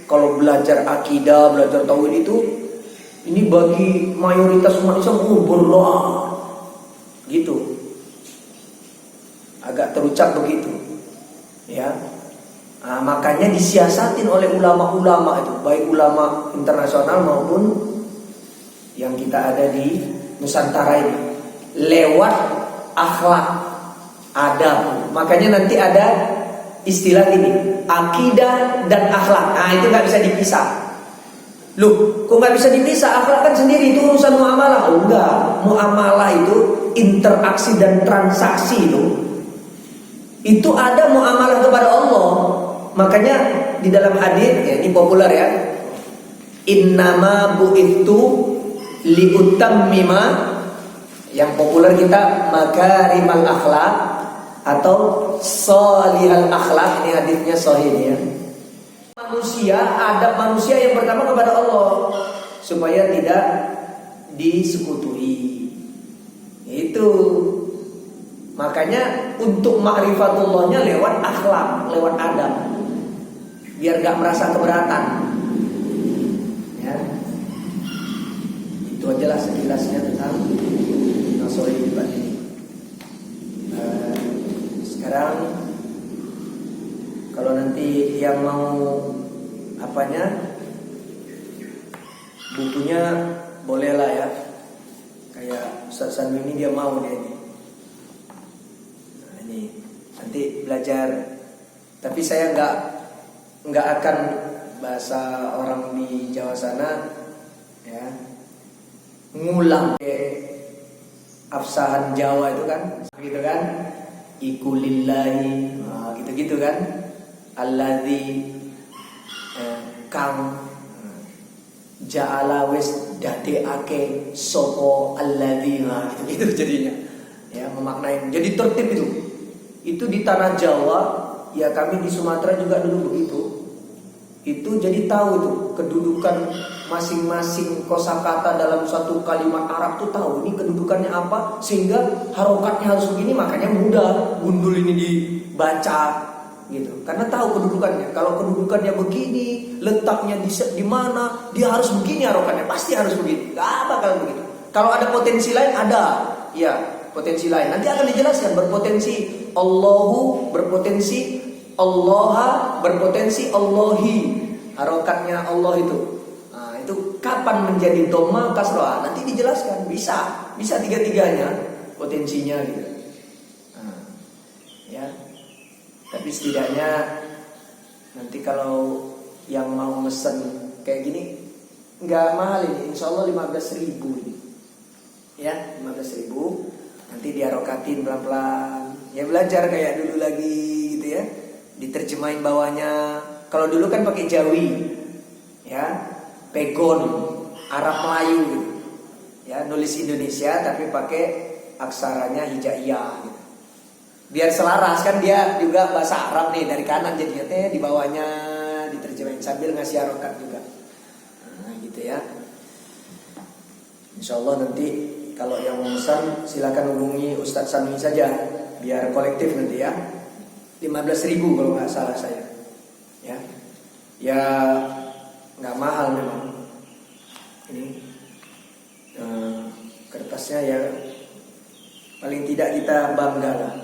kalau belajar akidah, belajar tauhid itu, ini bagi mayoritas umat Islam berat, gitu. Agak terucap begitu, ya. Nah, makanya disiasatin oleh ulama-ulama itu, baik ulama internasional maupun yang kita ada di Nusantara ini, lewat akhlak. Adab. Makanya nanti ada istilah ini, akidah dan akhlak. Nah, itu nggak bisa dipisah. Loh, kok nggak bisa dipisah? Akhlak kan sendiri, itu urusan muamalah. Oh enggak, muamalah itu interaksi dan transaksi itu. Itu ada muamalah kepada Allah. Makanya di dalam hadis ya, ini populer ya. Innama bu'ithu liutammima, yang populer kita makarimal akhlak atau sholihal akhlak, ini hadisnya sahih ya. Manusia, adab manusia yang pertama kepada Allah supaya tidak disekutuhi. Itu makanya untuk ma'rifatullahnya lewat akhlak, lewat adab, biar gak merasa keberatan ya. Itu aja lah sekilasnya tentang Nasrul Ibad ini. Sekarang kalau nanti yang mau apanya, bukunya bolehlah ya. Kayak Ustaz Sanwi ini dia mau dia ini. Nah, ini nanti belajar. Tapi saya nggak akan bahasa orang di Jawa sana ya, ngulang afsahan Jawa itu kan, gitu kan? Iku lillahi, nah, gitu-gitu kan? Alladzi kang ja'ala wis dadekake sapa alladzi, gitu jadinya. Ya, memaknai. Jadi tertib itu. Itu di tanah Jawa, ya kami di Sumatera juga dulu begitu. Itu jadi tahu tuh kedudukan masing-masing kosakata dalam satu kalimat Arab tuh tahu ini kedudukannya apa, sehingga harokatnya harus begini, makanya mudah gundul ini dibaca gitu. Karena tahu kedudukannya. Kalau kedudukannya begini, letaknya di mana, dia harus begini harokatnya, pasti harus begini. Gak bakal begitu. Kalau ada potensi lain ada, ya potensi lain. Nanti akan dijelaskan berpotensi Allahu, berpotensi Allah, berpotensi Allahi. Harokatnya Allah itu. Nah, itu kapan menjadi dhamma kasroh? Nanti dijelaskan. Bisa tiga-tiganya potensinya gitu. Nah, ya. Tapi setidaknya nanti kalau yang mau mesen kayak gini nggak mahal ini, insya Allah 15.000 ini. Ya, 15.000. Nanti diharokatin pelan-pelan. Ya belajar kayak dulu lagi gitu ya. Diterjemahin bawahnya. Kalau dulu kan pakai Jawi, ya, pegon, Arab Melayu gitu. Ya, nulis Indonesia tapi pakai aksaranya hijaiyah gitu. Biar selaras kan, dia juga bahasa Arab nih, dari kanan jadinya di bawahnya diterjemahin sambil ngasih harokat juga. Nah, gitu ya. Insya Allah nanti kalau yang mau pesan silakan hubungi Ustadz Sanwi saja, biar kolektif nanti ya. 15.000 kalau nggak salah saya. Ya nggak mahal memang. Ini kertasnya ya paling tidak kita bangga lah.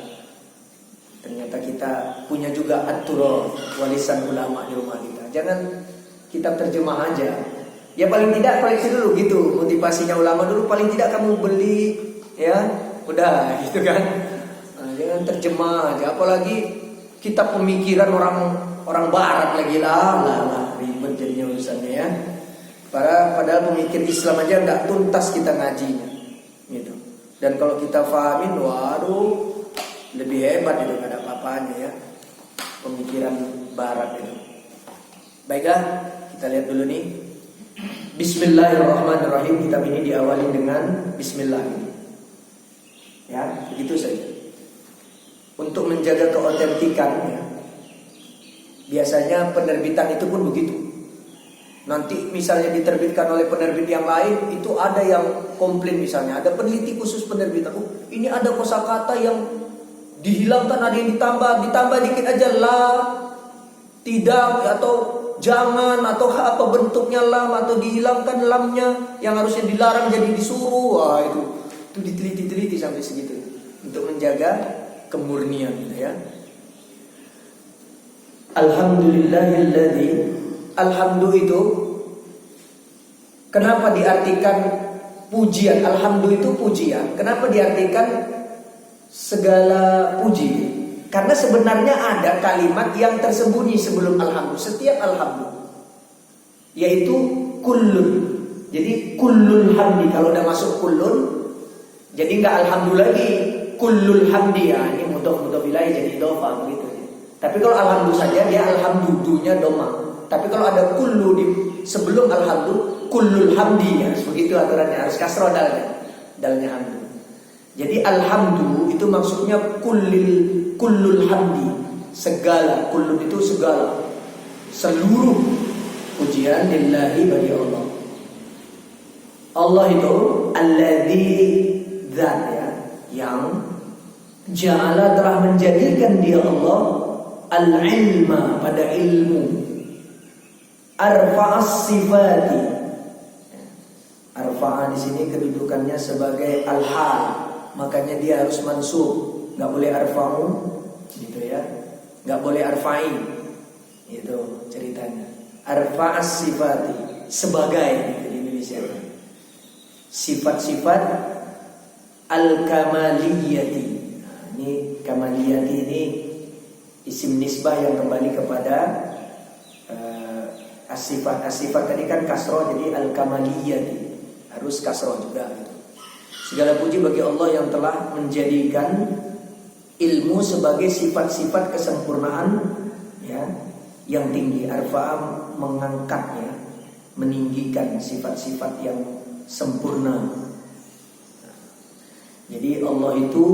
Ternyata kita punya juga atur warisan ulama di rumah kita. Jangan kita terjemah aja. Ya paling tidak koleksi dulu gitu. Motivasinya ulama dulu, paling tidak kamu beli ya, udah gitu kan. Nah, jangan terjemah aja. Apalagi kita pemikiran orang barat lagi lah ribet jadinya urusannya ya. Padahal pemikir Islam aja nggak tuntas kita ngajinya gitu. Dan kalau kita fahamin, waduh, lebih hebat itu, nggak ada apa-apanya ya pemikiran barat itu. Baiklah, kita lihat dulu nih. Bismillahirrahmanirrahim. Kitab ini diawali dengan Bismillah. Ya, begitu saja. Untuk menjaga keautentikan ya. Biasanya penerbitan itu pun begitu. Nanti misalnya diterbitkan oleh penerbit yang lain, itu ada yang komplain misalnya, ada peneliti khusus penerbitan. Ini ada kosakata yang dihilangkan, ada yang ditambah dikit aja, lah, tidak, atau jangan, atau apa bentuknya lam, atau dihilangkan lamnya yang harusnya dilarang jadi disuruh. Wah, itu diteliti sampai segitu untuk menjaga kemurnian gitu ya. Alhamdulillahilladzi, alhamdu itu kenapa diartikan pujian? Alhamdu itu pujian. Kenapa diartikan segala puji? Karena sebenarnya ada kalimat yang tersembunyi sebelum alhamdu. Setiap alhamdu, yaitu kullun. Jadi kullul hamdi, kalau udah masuk kullun, jadi nggak alhamdu lagi, kullul hamdi ya, ini mudhof ilaih jadi idhofah begitu. Tapi kalau alhamdu saja dia alhamdunya doma. Tapi kalau ada kullu di sebelum alhamdu, kullul hamdi ya, begitu aturannya, harus kasroh dalnya hamdu. Jadi alhamdu itu maksudnya kullul hamdi, segala, kullun itu segala, seluruh pujian lillahi bagi Allah. Allah itu alladzi zat ya, yang ja'ala telah menjadikan dia Allah al-ilma pada ilmu, arfa'as sifati. Arfa'a di sini kedudukannya sebagai al-hal, makanya dia harus mansub, nggak boleh arfa'u, gitu ya, nggak boleh arfa'i, itu ceritanya. Arfa'as sifati, sebagai di Indonesia. Sifat-sifat al-kamaliyati. Nah, ini kamaliyati ini isim nisbah yang kembali kepada as-sifat tadi kan kasroh, jadi al-kamaliyati harus kasroh juga gitu. Segala puji bagi Allah yang telah menjadikan ilmu sebagai sifat-sifat kesempurnaan ya, yang tinggi. Arfa'a mengangkatnya, meninggikan sifat-sifat yang sempurna. Jadi Allah itu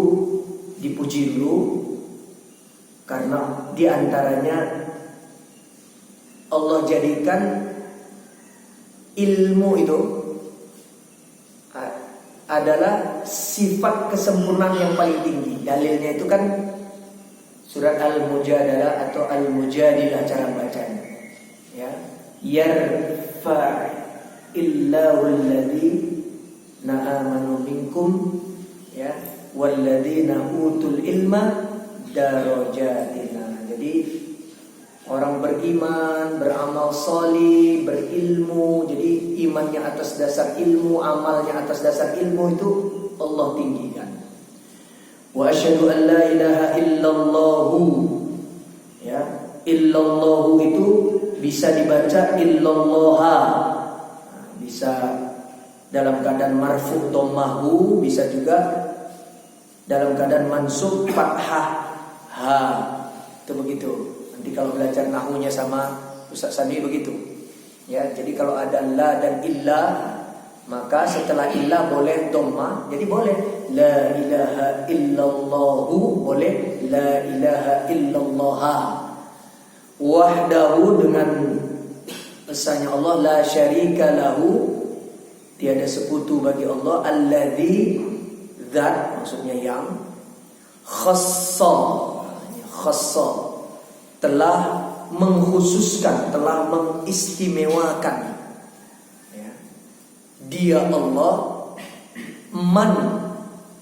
dipuji dulu karena diantaranya Allah jadikan ilmu itu adalah sifat kesempurnaan yang paling tinggi. Dalilnya itu kan surat Al-Mujadalah atau Al-Mujadilah cara bacanya. Ya, yarfa illahu alladhina amanu minkum ya walladzina utul ilma darajatina. Jadi orang beriman, beramal salih, berilmu, jadi imannya atas dasar ilmu, amalnya atas dasar ilmu itu Allah tinggikan. Wa asyhadu an la ilaha illallahu. Ya, illallahu itu bisa dibaca illallaha. Nah, bisa dalam keadaan marfu' dhammahu, bisa juga dalam keadaan mansub fathah ha. Itu begitu. Nanti kalau belajar nahwunya sama Ustaz Sani begitu. Ya, jadi kalau ada la dan illa, maka setelah illa boleh dhammah. Jadi boleh la ilaha illallahu, boleh la ilaha illallaha. Wahdahu dengan esanya Allah, la syarika lahu, tiada sekutu bagi Allah, alladzi zat maksudnya yang khassa telah mengkhususkan, telah mengistimewakan ya, dia Allah man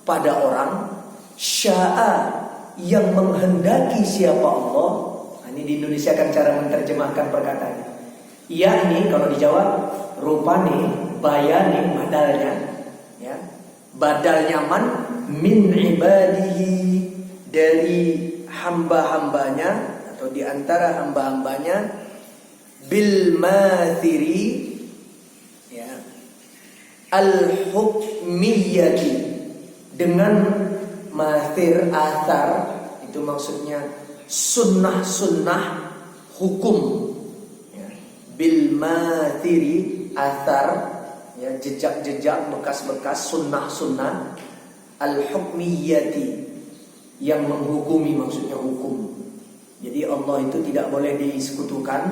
pada orang sya'a yang menghendaki siapa Allah. Nah, ini di Indonesia kan cara menerjemahkan perkataannya. Yakni kalau di Jawa rupane bayane badalnya ya, badalnya man min ibadihi, dari hamba-hambanya atau di antara hamba-hambanya, bil mathiri ya, al hukmiyati, dengan mathir athar, itu maksudnya sunnah-sunnah hukum ya. Bil mathiri athar ya, jejak-jejak, bekas-bekas sunnah-sunnah, al hukmiyati, yang menghukumi, maksudnya hukum. Jadi Allah itu tidak boleh disekutukan,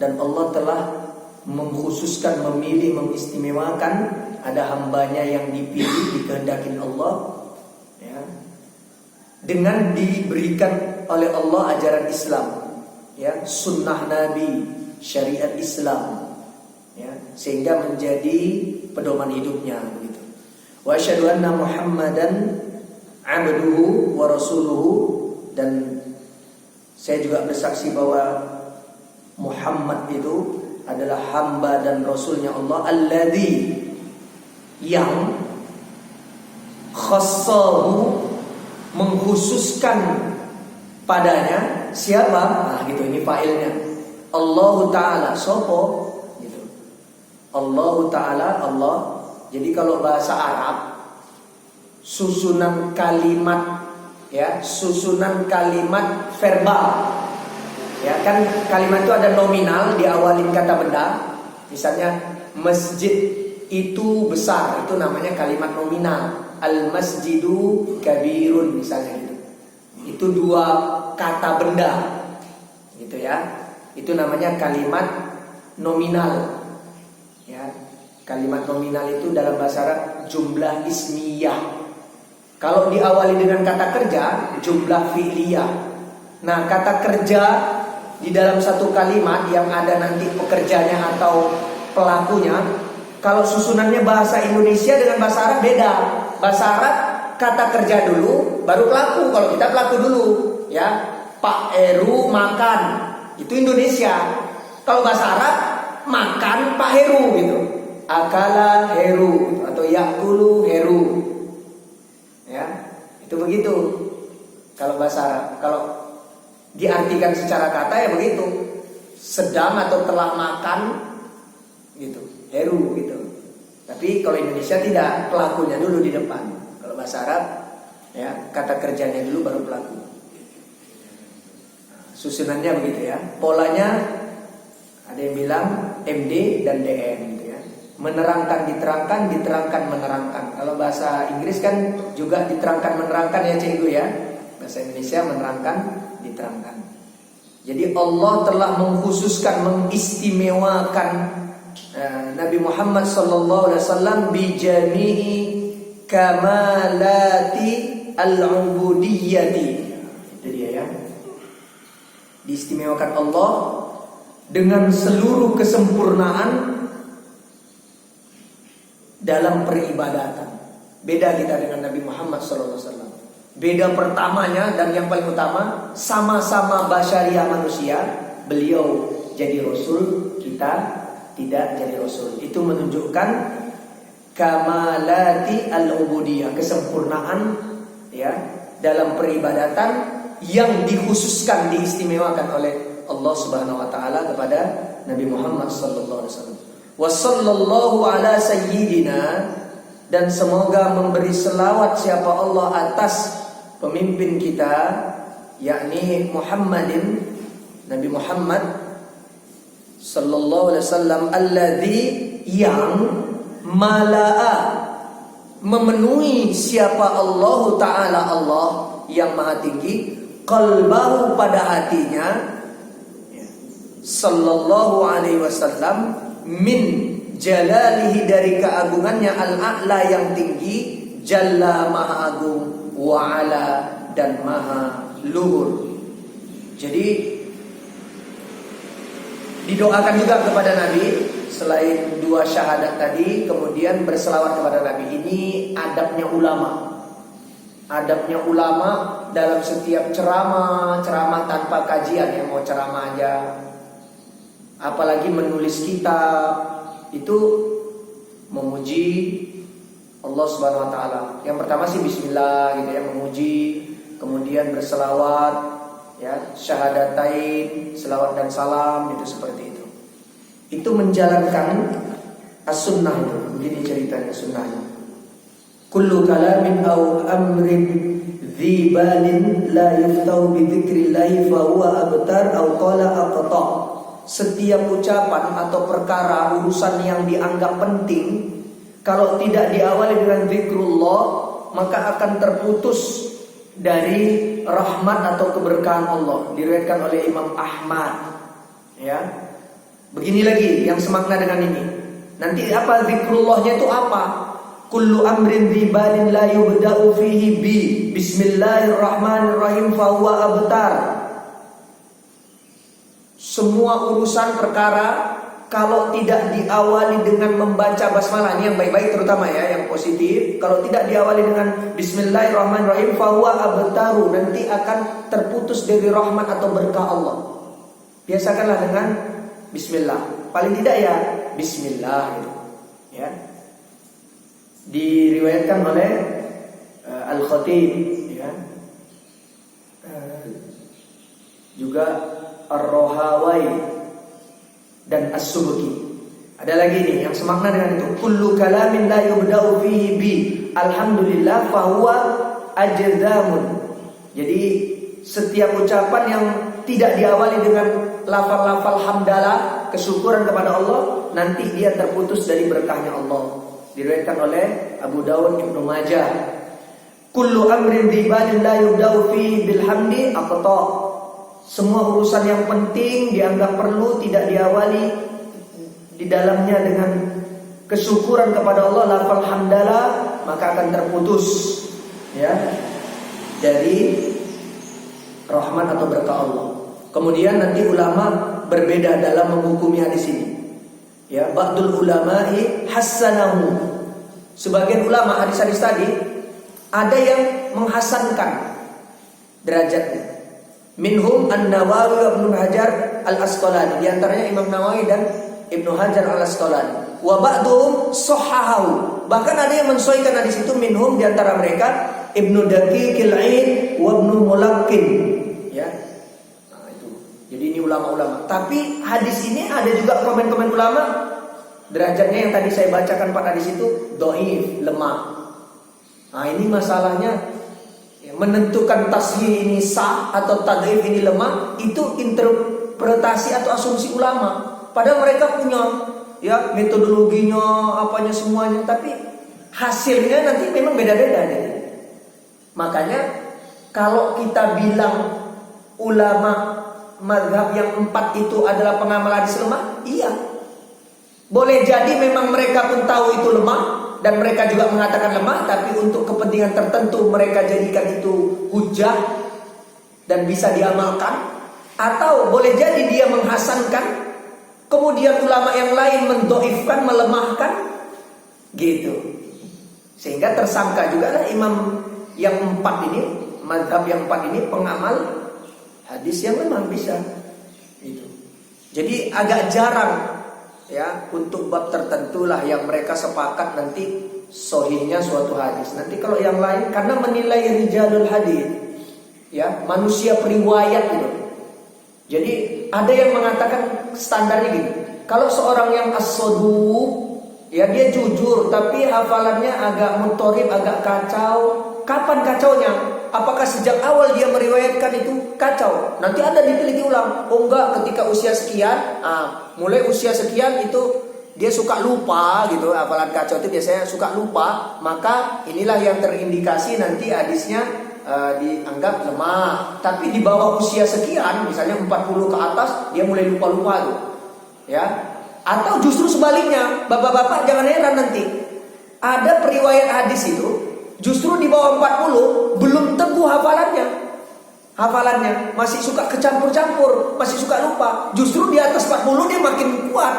dan Allah telah mengkhususkan, memilih, mengistimewakan. Ada hambanya yang dipilih, dikehendaki Allah ya, dengan diberikan oleh Allah ajaran Islam ya, sunnah Nabi, syariat Islam ya, sehingga menjadi pedoman hidupnya begitu. Wa asyhadu anna Muhammadan abduhu wa rasuluhu, dan saya juga bersaksi bahwa Muhammad itu adalah hamba dan rasulnya Allah, alladzi, yang khassahu, mengkhususkan padanya siapa? Nah gitu, ini failnya Allah Ta'ala, sopo gitu. Allah Ta'ala, Allah. Jadi kalau bahasa Arab susunan kalimat, ya, susunan kalimat verbal. Ya, kan kalimat itu ada nominal diawalin kata benda. Misalnya masjid itu besar, itu namanya kalimat nominal. Al-masjidu kabirun misalnya gitu. Itu dua kata benda. Gitu ya. Itu namanya kalimat nominal. Ya. Kalimat nominal itu dalam bahasa Arab jumlah ismiyah. Kalau diawali dengan kata kerja, jumlah fi'liyah. Nah, kata kerja di dalam satu kalimat yang ada nanti pekerjanya atau pelakunya, kalau susunannya bahasa Indonesia dengan bahasa Arab beda. Bahasa Arab kata kerja dulu, baru pelaku. Kalau kita pelaku dulu, ya. Pak Heru makan, itu Indonesia. Kalau bahasa Arab makan Pak Heru gitu. Akala Heru atau yakulu Heru. Ya, itu begitu. Kalau bahasa Arab, kalau diartikan secara kata ya begitu, sedang atau telah makan gitu, Heru gitu. Tapi kalau Indonesia tidak, pelakunya dulu di depan. Kalau bahasa Arab ya kata kerjanya dulu baru pelaku. Susunannya begitu ya. Polanya ada yang bilang MD dan DM gitu ya. Menerangkan diterangkan, diterangkan menerangkan. Kalau bahasa Inggris kan juga diterangkan menerangkan ya cikgu ya. Bahasa Indonesia menerangkan diterangkan. Jadi Allah telah mengkhususkan, mengistimewakan Nabi Muhammad sallallahu alaihi wasallam bi jami'i kamalati al-ubudiyyati. Itu dia ya. Diistimewakan Allah dengan seluruh kesempurnaan dalam peribadatan. Beda kita dengan Nabi Muhammad sallallahu alaihi wasallam. Beda pertamanya dan yang paling utama, sama-sama basyariah manusia, beliau jadi rasul, kita tidak jadi rasul. Itu menunjukkan kamalati al-ubudiyah, kesempurnaan ya dalam peribadatan yang dikhususkan, diistimewakan oleh Allah Subhanahu wa taala kepada Nabi Muhammad sallallahu alaihi wasallam. Wa sallallahu ala sayyidina, dan semoga memberi selawat siapa Allah atas pemimpin kita, yakni Muhammadin, Nabi Muhammad sallallahu alaihi wasallam, alladzi, yang mala'a, memenuhi siapa Allah taala, Allah yang maha tinggi, qalbahu, pada hatinya, sallallahu alaihi wasallam, min jalalihi, dari keagungannya, al-a'la, yang tinggi, jalla, maha agung, wa ala, dan maha luhur. Jadi didoakan juga kepada Nabi selain dua syahadat tadi, kemudian berselawat kepada Nabi. Ini adabnya ulama. Adabnya ulama dalam setiap ceramah tanpa kajian, yang mau ceramah aja, apalagi menulis kitab, itu memuji Allah Subhanahu wa taala. Yang pertama sih bismillah gitu ya, memuji, kemudian berselawat ya, syahadatain, selawat dan salam, itu seperti itu. Itu menjalankan as-sunnah itu. Begini ceritanya sunnahnya. Kullu kalamin aw amrin dhi balin la yuftau bi dzikrillah fa huwa abtar aw qala aqta. Setiap ucapan atau perkara, urusan yang dianggap penting, kalau tidak diawali dengan zikrullah, maka akan terputus dari rahmat atau keberkahan Allah. Diriwayatkan oleh Imam Ahmad. Ya. Begini lagi yang semakna dengan ini. Nanti apa zikrullahnya itu apa? Kullu amrin dzibalin la yubda'u fihi bi bismillahirrahmanirrahim fa huwa abtar. Semua urusan perkara kalau tidak diawali dengan membaca basmalah, ini yang baik-baik terutama ya, yang positif. Kalau tidak diawali dengan bismillahirrahmanirrahim fa huwa abtaru, nanti akan terputus dari rahmat atau berkah Allah. Biasakanlah dengan bismillah. Paling tidak ya bismillah gitu. Ya. Diriwayatkan oleh Al-Khatib ya. Juga Ar-Rohawai dan As-Subki. Ada lagi nih yang semakna dengan itu. Kullu kalamin la yubda'u fihi bi alhamdulillah fahuwa ajzamun. Jadi setiap ucapan yang tidak diawali dengan lafal-lafal hamdalah, kesyukuran kepada Allah, nanti dia terputus dari berkahnya Allah. Diriwayatkan oleh Abu Dawud, Ibnu Majah. Kullu amrin dhibalin la yubda'u fihi bilhamdi aqta. Semua urusan yang penting dianggap perlu tidak diawali di dalamnya dengan kesyukuran kepada Allah, lafal hamdalah, maka akan terputus ya dari rahmat atau berkah Allah. Kemudian nanti ulama berbeda dalam menghukumi hadis ini. Ya, ba'dul ulama'i hasanahu. Sebagian ulama hadis-hadis tadi ada yang menghasankan derajatnya. Minhum An-Nawawi wa Ibnu Hajar Al-Asqalani. Di antaranya Imam Nawawi dan Ibnu Hajar Al-Asqalani. Wa ba'dhum sahhahu. Bahkan ada yang mensahihkan hadis itu, minhum di antara mereka Ibnu Daqiqil 'Aid wa Ibnu Mulaqqin. Ya. Nah, itu. Jadi ini ulama-ulama. Tapi hadis ini ada juga komen-komen ulama. Derajatnya yang tadi saya bacakan 4 hadis itu dhaif, lemah. Nah, ini masalahnya ya, menentukan tashih ini sah atau tadhif ini lemah, itu interpretasi atau asumsi ulama. Padahal mereka punya ya metodologinya, apanya semuanya, tapi hasilnya nanti memang beda-beda deh. Makanya kalau kita bilang ulama mazhab yang 4 itu adalah pengamal hadis lemah, iya. Boleh jadi memang mereka pun tahu itu lemah dan mereka juga mengatakan lemah, tapi untuk kepentingan tertentu mereka jadikan itu hujah dan bisa diamalkan. Atau boleh jadi dia menghasankan, kemudian ulama yang lain mendhaifkan, melemahkan, gitu. Sehingga tersangka juga lah imam yang 4 ini, mazhab yang 4 ini pengamal hadis yang lemah bisa. Gitu. Jadi agak jarang ya untuk bab tertentu lah yang mereka sepakat nanti sahihnya suatu hadis. Nanti kalau yang lain karena menilai rijalul hadis, ya manusia periwayat gitu. Jadi ada yang mengatakan standarnya gini. Kalau seorang yang as-saduq, ya dia jujur tapi hafalannya agak mutorib, agak kacau. Kapan kacaunya? Apakah sejak awal dia meriwayatkan itu kacau? Nanti ada diteliti ulang. Oh enggak, ketika usia sekian, mulai usia sekian itu dia suka lupa gitu. Hafalan kacau itu biasanya suka lupa. Maka inilah yang terindikasi nanti hadisnya dianggap lemah. Tapi di bawah usia sekian, misalnya 40 ke atas, dia mulai lupa-lupa tuh. Ya. Atau justru sebaliknya, bapak-bapak jangan heran nanti. Ada periwayat hadis itu justru di bawah 40 belum teguh hafalannya masih suka kecampur-campur, masih suka lupa. Justru di atas 40 dia makin kuat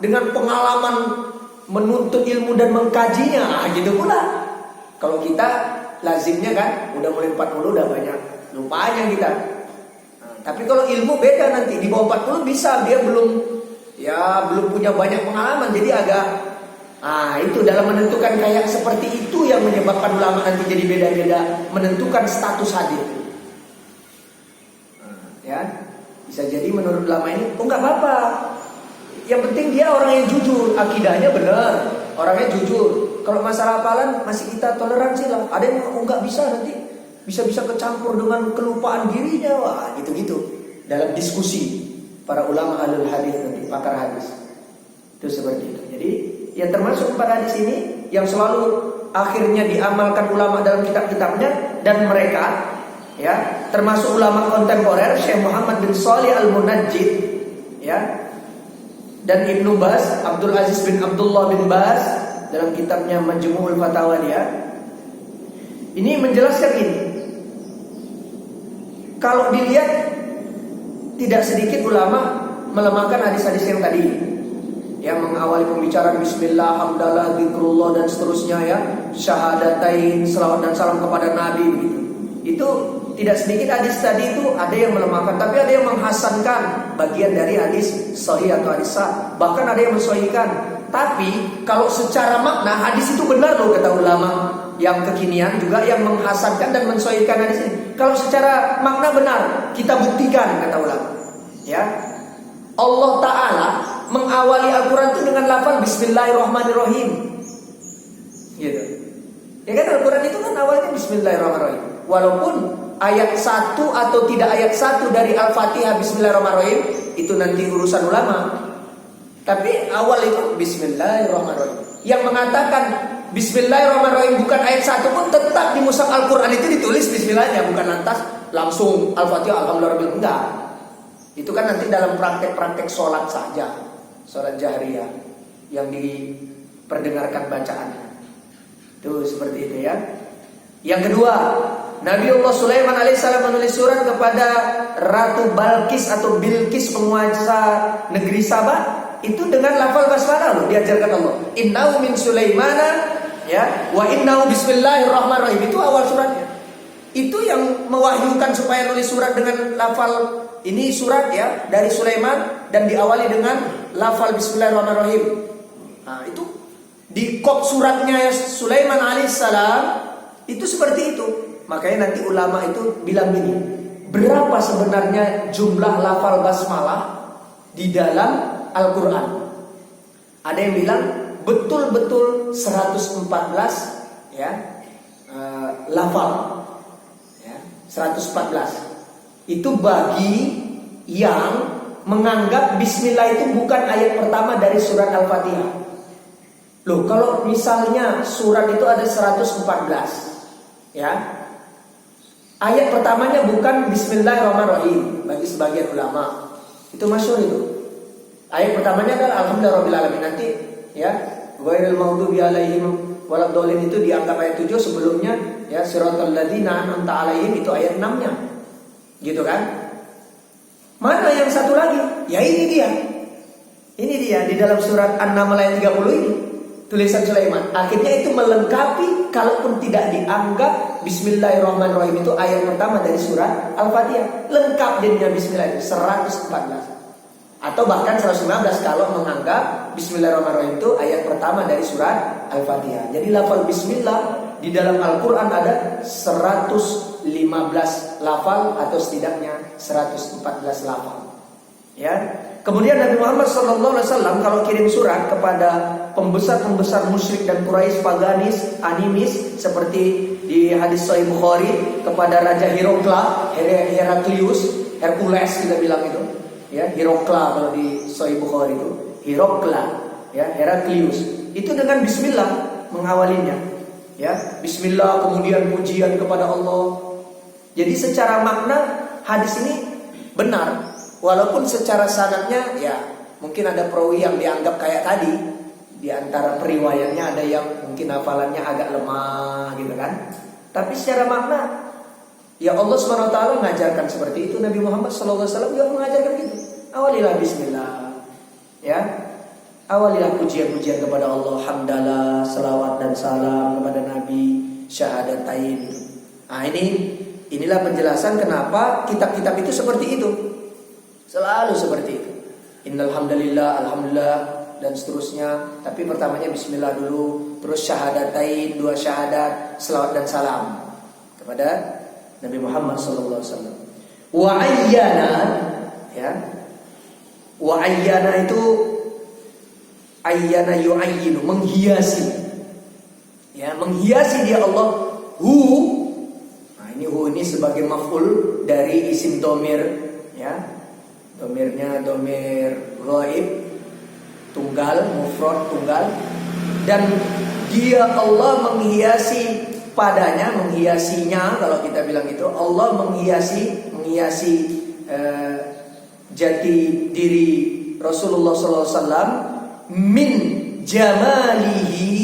dengan pengalaman menuntut ilmu dan mengkajinya. Gitu pula kalau kita lazimnya kan udah mulai 40 udah banyak lupanya kita. Tapi kalau ilmu beda, nanti di bawah 40 bisa dia belum punya banyak pengalaman, jadi agak itu dalam menentukan kayak seperti itu yang menyebabkan ulama nanti jadi beda-beda menentukan status hadis. Ya, bisa jadi menurut ulama ini, oh nggak apa-apa. Yang penting dia orang yang jujur, akidahnya benar, orangnya jujur. Kalau masalah hafalan masih kita toleransi lah. Ada yang nggak bisa, nanti bisa kecampur dengan kelupaan dirinya, wah gitu-gitu. Dalam diskusi para ulama ahlul hadis nanti, pakar hadis itu seperti itu. Jadi ya termasuk pada hadis ini yang selalu akhirnya diamalkan ulama dalam kitab-kitabnya, dan mereka ya termasuk ulama kontemporer Syekh Muhammad bin Shalih Al-Munajjid ya, dan Ibnu Baz, Abdul Aziz bin Abdullah bin Baz dalam kitabnya Majmu'ul Fatawa dia ini menjelaskan ini. Kalau dilihat tidak sedikit ulama melemahkan hadis-hadis yang tadi, yang mengawali pembicaraan bismillah, hamdalah, zikrullah dan seterusnya ya, syahadatain, selawat dan salam kepada Nabi gitu. Itu tidak sedikit hadis tadi itu ada yang melemahkan, tapi ada yang menghasankan bagian dari hadis sahih atau hadis sah. Bahkan ada yang mensahihkan. Tapi kalau secara makna hadis itu benar loh kata ulama yang kekinian juga yang menghasankan dan mensahihkan hadis ini. Kalau secara makna benar, kita buktikan kata ulama. Ya. Allah Ta'ala mengawali Al-Quran itu dengan lafal Bismillahirrahmanirrahim. Gitu. Ya kan Al-Quran itu kan awalnya Bismillahirrahmanirrahim. Walaupun ayat 1 atau tidak ayat 1 dari Al-Fatihah Bismillahirrahmanirrahim itu nanti urusan ulama. Tapi awal itu Bismillahirrahmanirrahim. Yang mengatakan Bismillahirrahmanirrahim bukan ayat 1 pun tetap di mushaf Al-Quran itu ditulis Bismillahnya, bukan lantas langsung Al-Fatihah Alhamdulillah. Enggak. Itu kan nanti dalam praktek-praktek sholat saja, sholat jahriyah yang diperdengarkan bacaannya. Itu seperti itu ya. Yang kedua, Nabiullah Sulaiman alaihissalam menulis surat kepada Ratu Balkis atau Bilqis, penguasa negeri Sabah. Itu dengan lafal basmalah loh, diajarkan Allah. Innahu min Sulaimana ya, wa innahu bismillahirrahmanirrahim. Itu awal suratnya. Itu yang mewahyukan supaya nulis surat dengan lafal ini surat ya dari Sulaiman dan diawali dengan lafal bismillahirrahmanirrahim. Nah, itu di kop suratnya Sulaiman alaihissalam itu seperti itu. Makanya nanti ulama itu bilang gini, berapa sebenarnya jumlah lafal basmalah di dalam Al-Quran? Ada yang bilang betul-betul 114 ya, lafal ya, 114. Itu bagi yang menganggap bismillah itu bukan ayat pertama dari surat Al-Fatihah. Loh, kalau misalnya surat itu ada 114 ya, ayat pertamanya bukan bismillahirrahmanirrahim bagi sebagian ulama. Itu masyhur itu. Ayat pertamanya adalah alhamdulillahirabbil alamin. Nanti ya, ghairil maghdubi alaihim waladdallin itu dianggap ayat 7, sebelumnya ya siratal ladzina an'amta alaihim itu ayat 6-nya. Gitu kan? Mana yang satu lagi? Ya ini dia. Ini dia di dalam surat An-Naml ayat 30 ini. Tulisan Sulaiman. Akhirnya itu melengkapi, kalaupun tidak dianggap bismillahirrahmanirrahim itu ayat pertama dari surat Al-Fatihah. Lengkap jadinya bismillah 114. Atau bahkan 115 kalau menganggap bismillahirrahmanirrahim itu ayat pertama dari surat Al-Fatihah. Jadi lafal bismillah di dalam Al-Quran ada 115 lafal atau setidaknya 114 lafal. Ya. Kemudian Nabi Muhammad SAW kalau kirim surat kepada pembesar-pembesar musyrik dan Quraisy, paganis, animis, seperti di hadis Sahih Bukhari kepada Raja Heraklius, Hercules kita bilang itu, ya Hirokla kalau di Sahih Bukhari itu, Hirokla, ya Heraklius. Itu dengan Bismillah mengawalinya, ya Bismillah kemudian pujian kepada Allah. Jadi secara makna hadis ini benar. Walaupun secara sanadnya ya mungkin ada perawi yang dianggap kayak tadi. Di antara periwayatnya ada yang mungkin hafalannya agak lemah gitu kan. Tapi secara makna ya Allah SWT mengajarkan seperti itu. Nabi Muhammad SAW juga mengajarkan gitu. Awalilah bismillah. Ya. Awalilah pujian-pujian kepada Allah, hamdalah, selawat dan salam kepada Nabi, syahadatain. Nah inilah penjelasan kenapa kitab-kitab itu seperti itu. Selalu seperti itu. Innal hamdalillah, alhamdulillah dan seterusnya. Tapi pertamanya bismillah dulu, terus syahadatain, 2 syahadat, selawat dan salam kepada Nabi Muhammad sallallahu alaihi wasallam. Wa ayyana ya. Wa ayyana itu ayyana yu'ayyinu, menghiasi. Ya, menghiasi dia Allah hu. Nah, ini sebagai maf'ul dari isim dhamir ya. Domirnya domir ghaib, tunggal, mufrad tunggal. Dan dia Allah menghiasi padanya, menghiasinya kalau kita bilang itu, Allah menghiasi jati diri Rasulullah SAW min jamalihi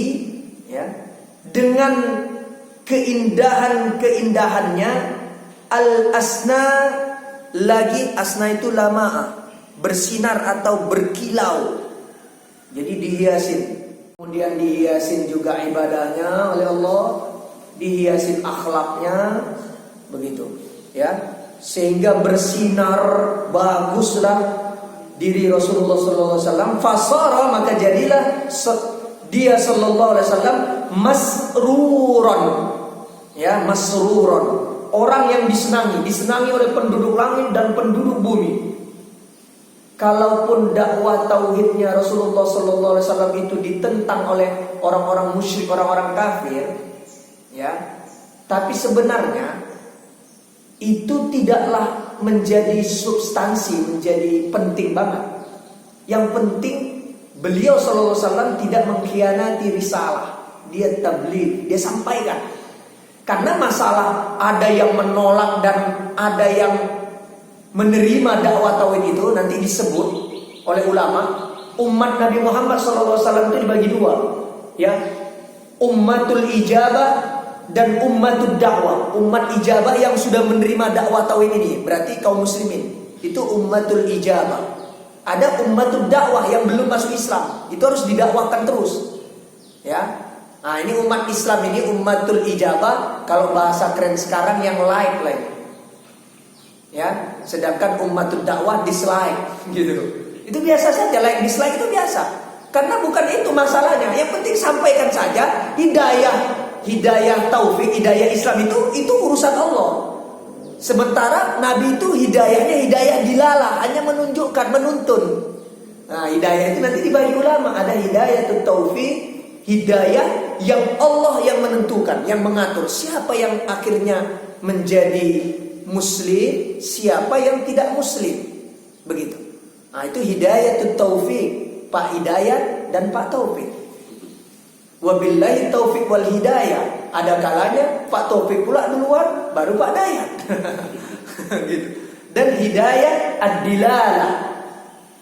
ya, dengan keindahannya al-asna. Lagi asna itu lama'a, bersinar atau berkilau. Jadi dihiasin. Kemudian dihiasin juga ibadahnya oleh Allah, dihiasin akhlaknya, begitu ya. Sehingga bersinar baguslah diri Rasulullah SAW. Fasara, maka jadilah dia sallallahu alaihi wasallam masruron. Ya, masruron. Orang yang disenangi oleh penduduk langit dan penduduk bumi. kalaupun dakwah tauhidnya Rasulullah SAW itu ditentang oleh orang-orang musyrik, orang-orang kafir, ya, tapi sebenarnya itu tidaklah menjadi substansi, menjadi penting banget. Yang penting beliau SAW tidak mengkhianati risalah. Dia tabligh, dia sampaikan. Karena masalah ada yang menolak dan ada yang menerima dakwah tauhid itu nanti disebut oleh ulama. Umat Nabi Muhammad SAW itu dibagi dua, ya, ummatul ijabah dan ummatud dakwah. Umat ijabah yang sudah menerima dakwah tauhid ini, berarti kaum muslimin, itu ummatul ijabah. Ada ummatud dakwah yang belum masuk Islam, itu harus didakwahkan terus, ya. Nah, ini umat Islam ini ummatul ijabah, kalau bahasa keren sekarang yang like. Ya, sedangkan ummatud dakwah dislike gitu. Itu biasa saja, like dislike itu biasa. Karena bukan itu masalahnya. Yang penting sampaikan saja hidayah taufik, hidayah Islam itu urusan Allah. Sementara Nabi itu hidayahnya hidayah dilalah, hanya menunjukkan, menuntun. Nah, hidayah itu nanti dibagi ulama, ada hidayah taufik, hidayah yang Allah yang menentukan, yang mengatur siapa yang akhirnya menjadi muslim, siapa yang tidak muslim. Begitu. Nah, itu hidayah taufik, Pak Hidayat dan Pak Taufik. Wabillahi taufik wal hidayah. Ada kalanya Pak Taufik pula duluan, baru Pak Dayat. Gitu. Dan hidayah ad-dilalah.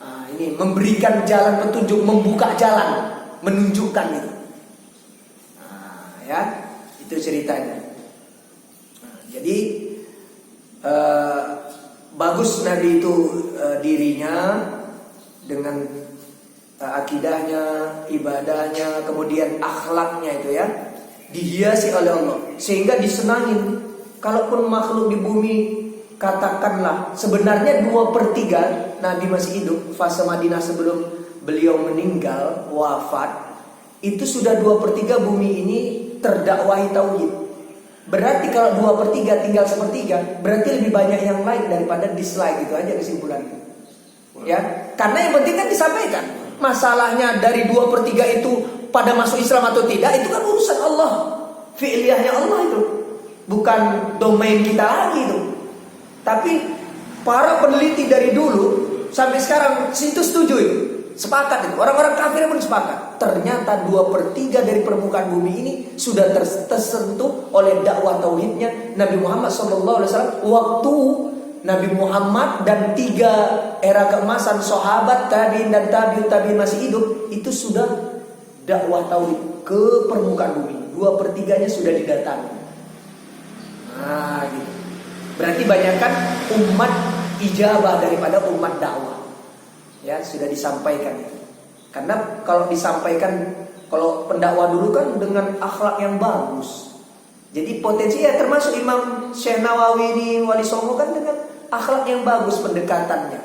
Nah, ini memberikan jalan petunjuk, membuka jalan, menunjukkan itu. Nah, ya, itu ceritanya. Nah, jadi bagus Nabi itu dirinya dengan akidahnya, ibadahnya, kemudian akhlaknya itu ya, dihiasi oleh Allah sehingga disenangin. Kalaupun makhluk di bumi, katakanlah sebenarnya 2/3 Nabi masih hidup, fase Madinah sebelum beliau meninggal wafat, itu sudah 2/3 bumi ini terdakwahi tauhid. Berarti kalau 2/3 tinggal 1/3, berarti lebih banyak yang like daripada dislike. Itu aja kesimpulannya. Ya, karena yang penting kan disampaikan. Masalahnya dari 2/3 itu pada masuk Islam atau tidak, itu kan urusan Allah, fi'liyahnya Allah itu, bukan domain kita lagi itu. Tapi para peneliti dari dulu sampai sekarang itu setuju itu, sepakat itu. Orang-orang kafir pun sepakat. Ternyata 2/3 dari permukaan bumi ini sudah tersentuh oleh dakwah tauhidnya Nabi Muhammad SAW. Waktu Nabi Muhammad dan 3 era keemasan sahabat, tabi'in dan tabi'in masih hidup, itu sudah dakwah tauhid ke permukaan bumi. 2/3-nya sudah didatangi. Nah, gitu. Berarti banyakkan umat ijabah daripada umat dakwah. Ya, sudah disampaikan. Karena kalau disampaikan, kalau pendakwah dulu kan dengan akhlak yang bagus. Jadi potensi ya, termasuk Imam Syekh Nawawi ini Wali Songo kan dengan akhlak yang bagus pendekatannya,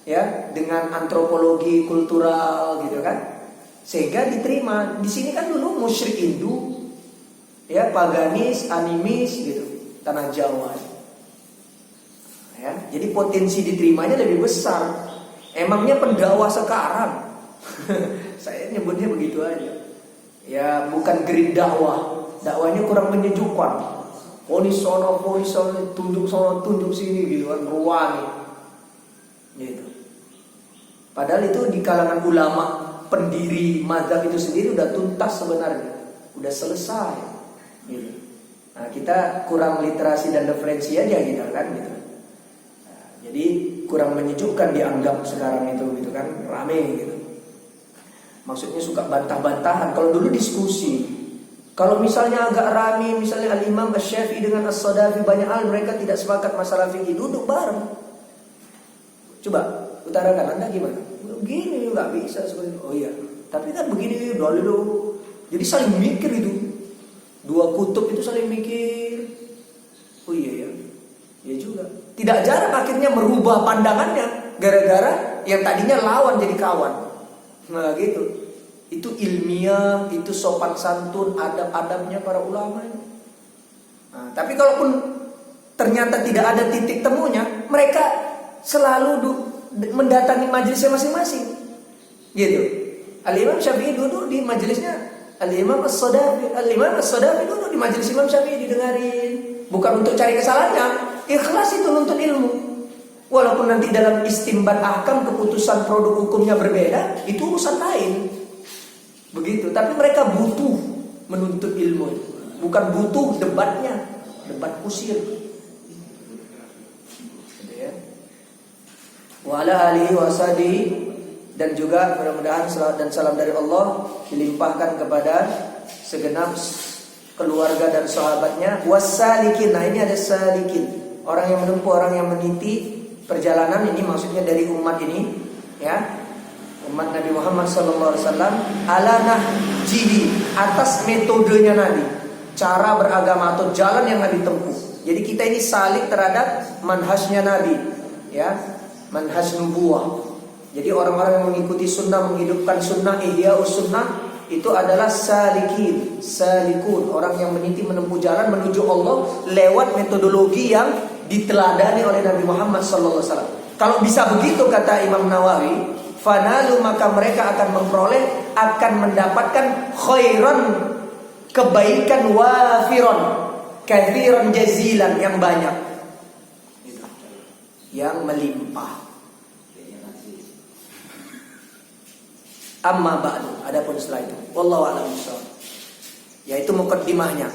ya, dengan antropologi kultural gitu kan, sehingga diterima. Di sini kan dulu musyrik Hindu, ya, paganis, animis gitu, tanah Jawa, ya. Jadi potensi diterimanya lebih besar. Emangnya pendakwah sekarang, saya nyebutnya begitu aja, ya, bukan green dakwah. Dakwahnya kurang menyejukkan. Fonis sono, tunjuk sono, tunjuk sini gitu kan, ruani. Gitu. Padahal itu di kalangan ulama pendiri mazhab itu sendiri udah tuntas sebenarnya, udah selesai. Gitu. Nah, kita kurang literasi dan referensi aja gitu kan, gitu. Nah, jadi kurang menyejukkan dianggap sekarang itu gitu kan, rame gitu. Maksudnya suka bantah-bantahan. Kalau dulu diskusi. Kalau misalnya agak rame, misalnya Al-Imam Asy-Syafi'i dengan As-Sadafi, banyak hal mereka tidak sepakat masalah fikih, duduk bareng. Coba utarakan, Anda gimana? Begini nggak bisa sebenarnya. Oh iya, tapi kan begini dulu. Jadi saling mikir itu. Dua kutub itu saling mikir. Oh iya ya, ya juga. Tidak jarang akhirnya merubah pandangannya gara-gara yang tadinya lawan jadi kawan. Nah gitu. Itu ilmiah, itu sopan santun, adab-adabnya para ulama. Nah, tapi kalaupun ternyata tidak ada titik temunya, mereka selalu mendatangi majelisnya masing-masing. Gitu. Al-Imam Syafi'i duduk di majelisnya Al-Imam As-Sadafi. Al-Imam As-Sadafi duduk di majelis Imam Syafi'i didengarin. Bukan untuk cari kesalahannya, ikhlas itu nuntut ilmu. Walaupun nanti dalam istimbat ahkam keputusan produk hukumnya berbeda, itu urusan lain. Begitu. Tapi mereka butuh menuntut ilmu, bukan butuh debatnya, debat kusir. Wa ala alihi wa sahbihi, dan juga mudah-mudahan salawat dan salam dari Allah dilimpahkan kepada segenap keluarga dan sahabatnya. Wassalikin, nah ini ada salikin, orang yang menempuh, orang yang meniti perjalanan ini, maksudnya dari umat ini, ya, umat Nabi Muhammad SAW, ala nahjihi, atas metodenya Nabi, cara beragama atau jalan yang Nabi tempuh. Jadi kita ini salik terhadap manhajnya Nabi, ya, manhaj nubuwah. Jadi orang-orang yang mengikuti sunnah, menghidupkan sunnah, ihya'us sunnah, itu adalah salikin, salikun, orang yang meniti menempuh jalan menuju Allah lewat metodologi yang diteladani oleh Nabi Muhammad SAW. Kalau bisa begitu, kata Imam Nawawi, fanalu, maka mereka akan memperoleh, akan mendapatkan khairan, kebaikan, wafiron, kathiran jazilan, yang banyak, yang melimpah. Amma ba'du, adapun setelah itu, wallahu a'lam bishawab. Yaitu muqaddimahnya.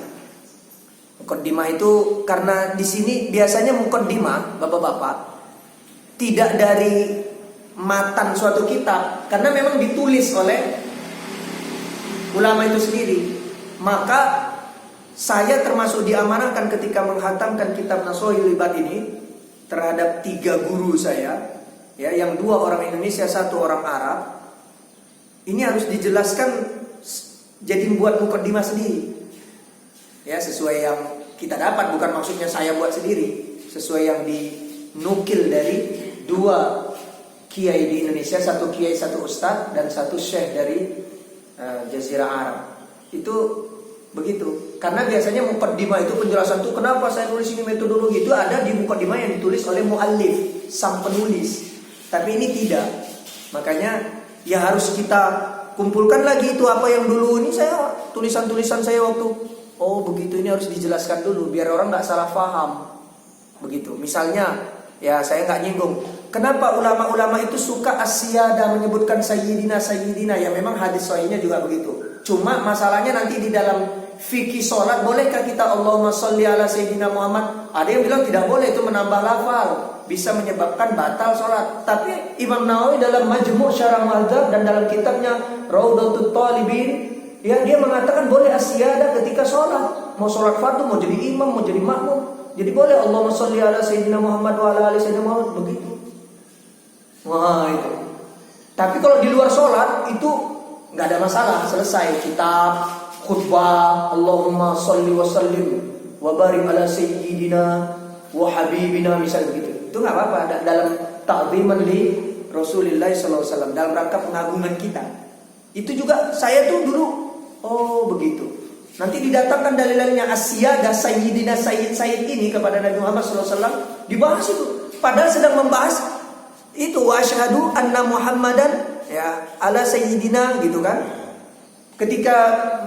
Muqaddimah itu karena di sini biasanya muqaddimah, bapak-bapak, tidak dari matan suatu kitab, karena memang ditulis oleh ulama itu sendiri. Maka saya termasuk diamanahkan ketika menghatamkan kitab Nashahul Ibad ini terhadap 3 guru saya, ya, yang 2 orang Indonesia, 1 orang Arab. Ini harus dijelaskan, jadi buat muqaddimah sendiri, ya, sesuai yang kita dapat, bukan maksudnya saya buat sendiri, sesuai yang dinukil dari 2 kiai di Indonesia, 1 kiai, 1 ustadz, dan 1 syekh dari Jazirah Arab. Itu begitu. Karena biasanya muqaddimah itu penjelasan tuh kenapa saya nulis ini, metodologi itu ada di muqaddimah yang ditulis oleh muallif, sang penulis. Tapi ini tidak. Makanya ya harus kita kumpulkan lagi itu apa yang dulu ini saya tulisan-tulisan saya waktu. Oh begitu, ini harus dijelaskan dulu biar orang nggak salah paham. Begitu. Misalnya, ya saya nggak nyinggung. Kenapa ulama-ulama itu suka as-siyadah, menyebutkan sayyidina, sayyidina? Ya memang hadis sahihnya juga begitu. Cuma masalahnya nanti di dalam fikih sholat, bolehkah kita Allahumma sholli ala sayyidina Muhammad? Ada yang bilang tidak boleh, itu menambah lafal, bisa menyebabkan batal sholat. Tapi Imam Nawawi dalam Majmu' Syarah Madzhab dan dalam kitabnya Raudhatut Talibin, ya, dia mengatakan boleh as-siyadah ketika sholat. Mau sholat fardu, mau jadi imam, mau jadi makmum, jadi boleh Allahumma sholli ala sayyidina Muhammad wa ala ali sayyidina Muhammad, begitu. Wah itu. Tapi kalau di luar sholat itu nggak ada masalah, selesai kitab khutbah Allahumma sholli wa sallim wa barik ala sayyidina wa habibina, misal begitu. Itu nggak apa-apa dalam ta'ziman li Rasulullah SAW, dalam rangka pengagungan kita. Itu juga saya tuh dulu, oh begitu. Nanti didatangkan dalil-dalilnya as-siyadah, sayyidina, sayyid ini kepada Nabi Muhammad SAW, dibahas itu. Padahal sedang membahas itu wa asyhadu anna Muhammadan, ya, ala sayyidina, gitu kan. Ketika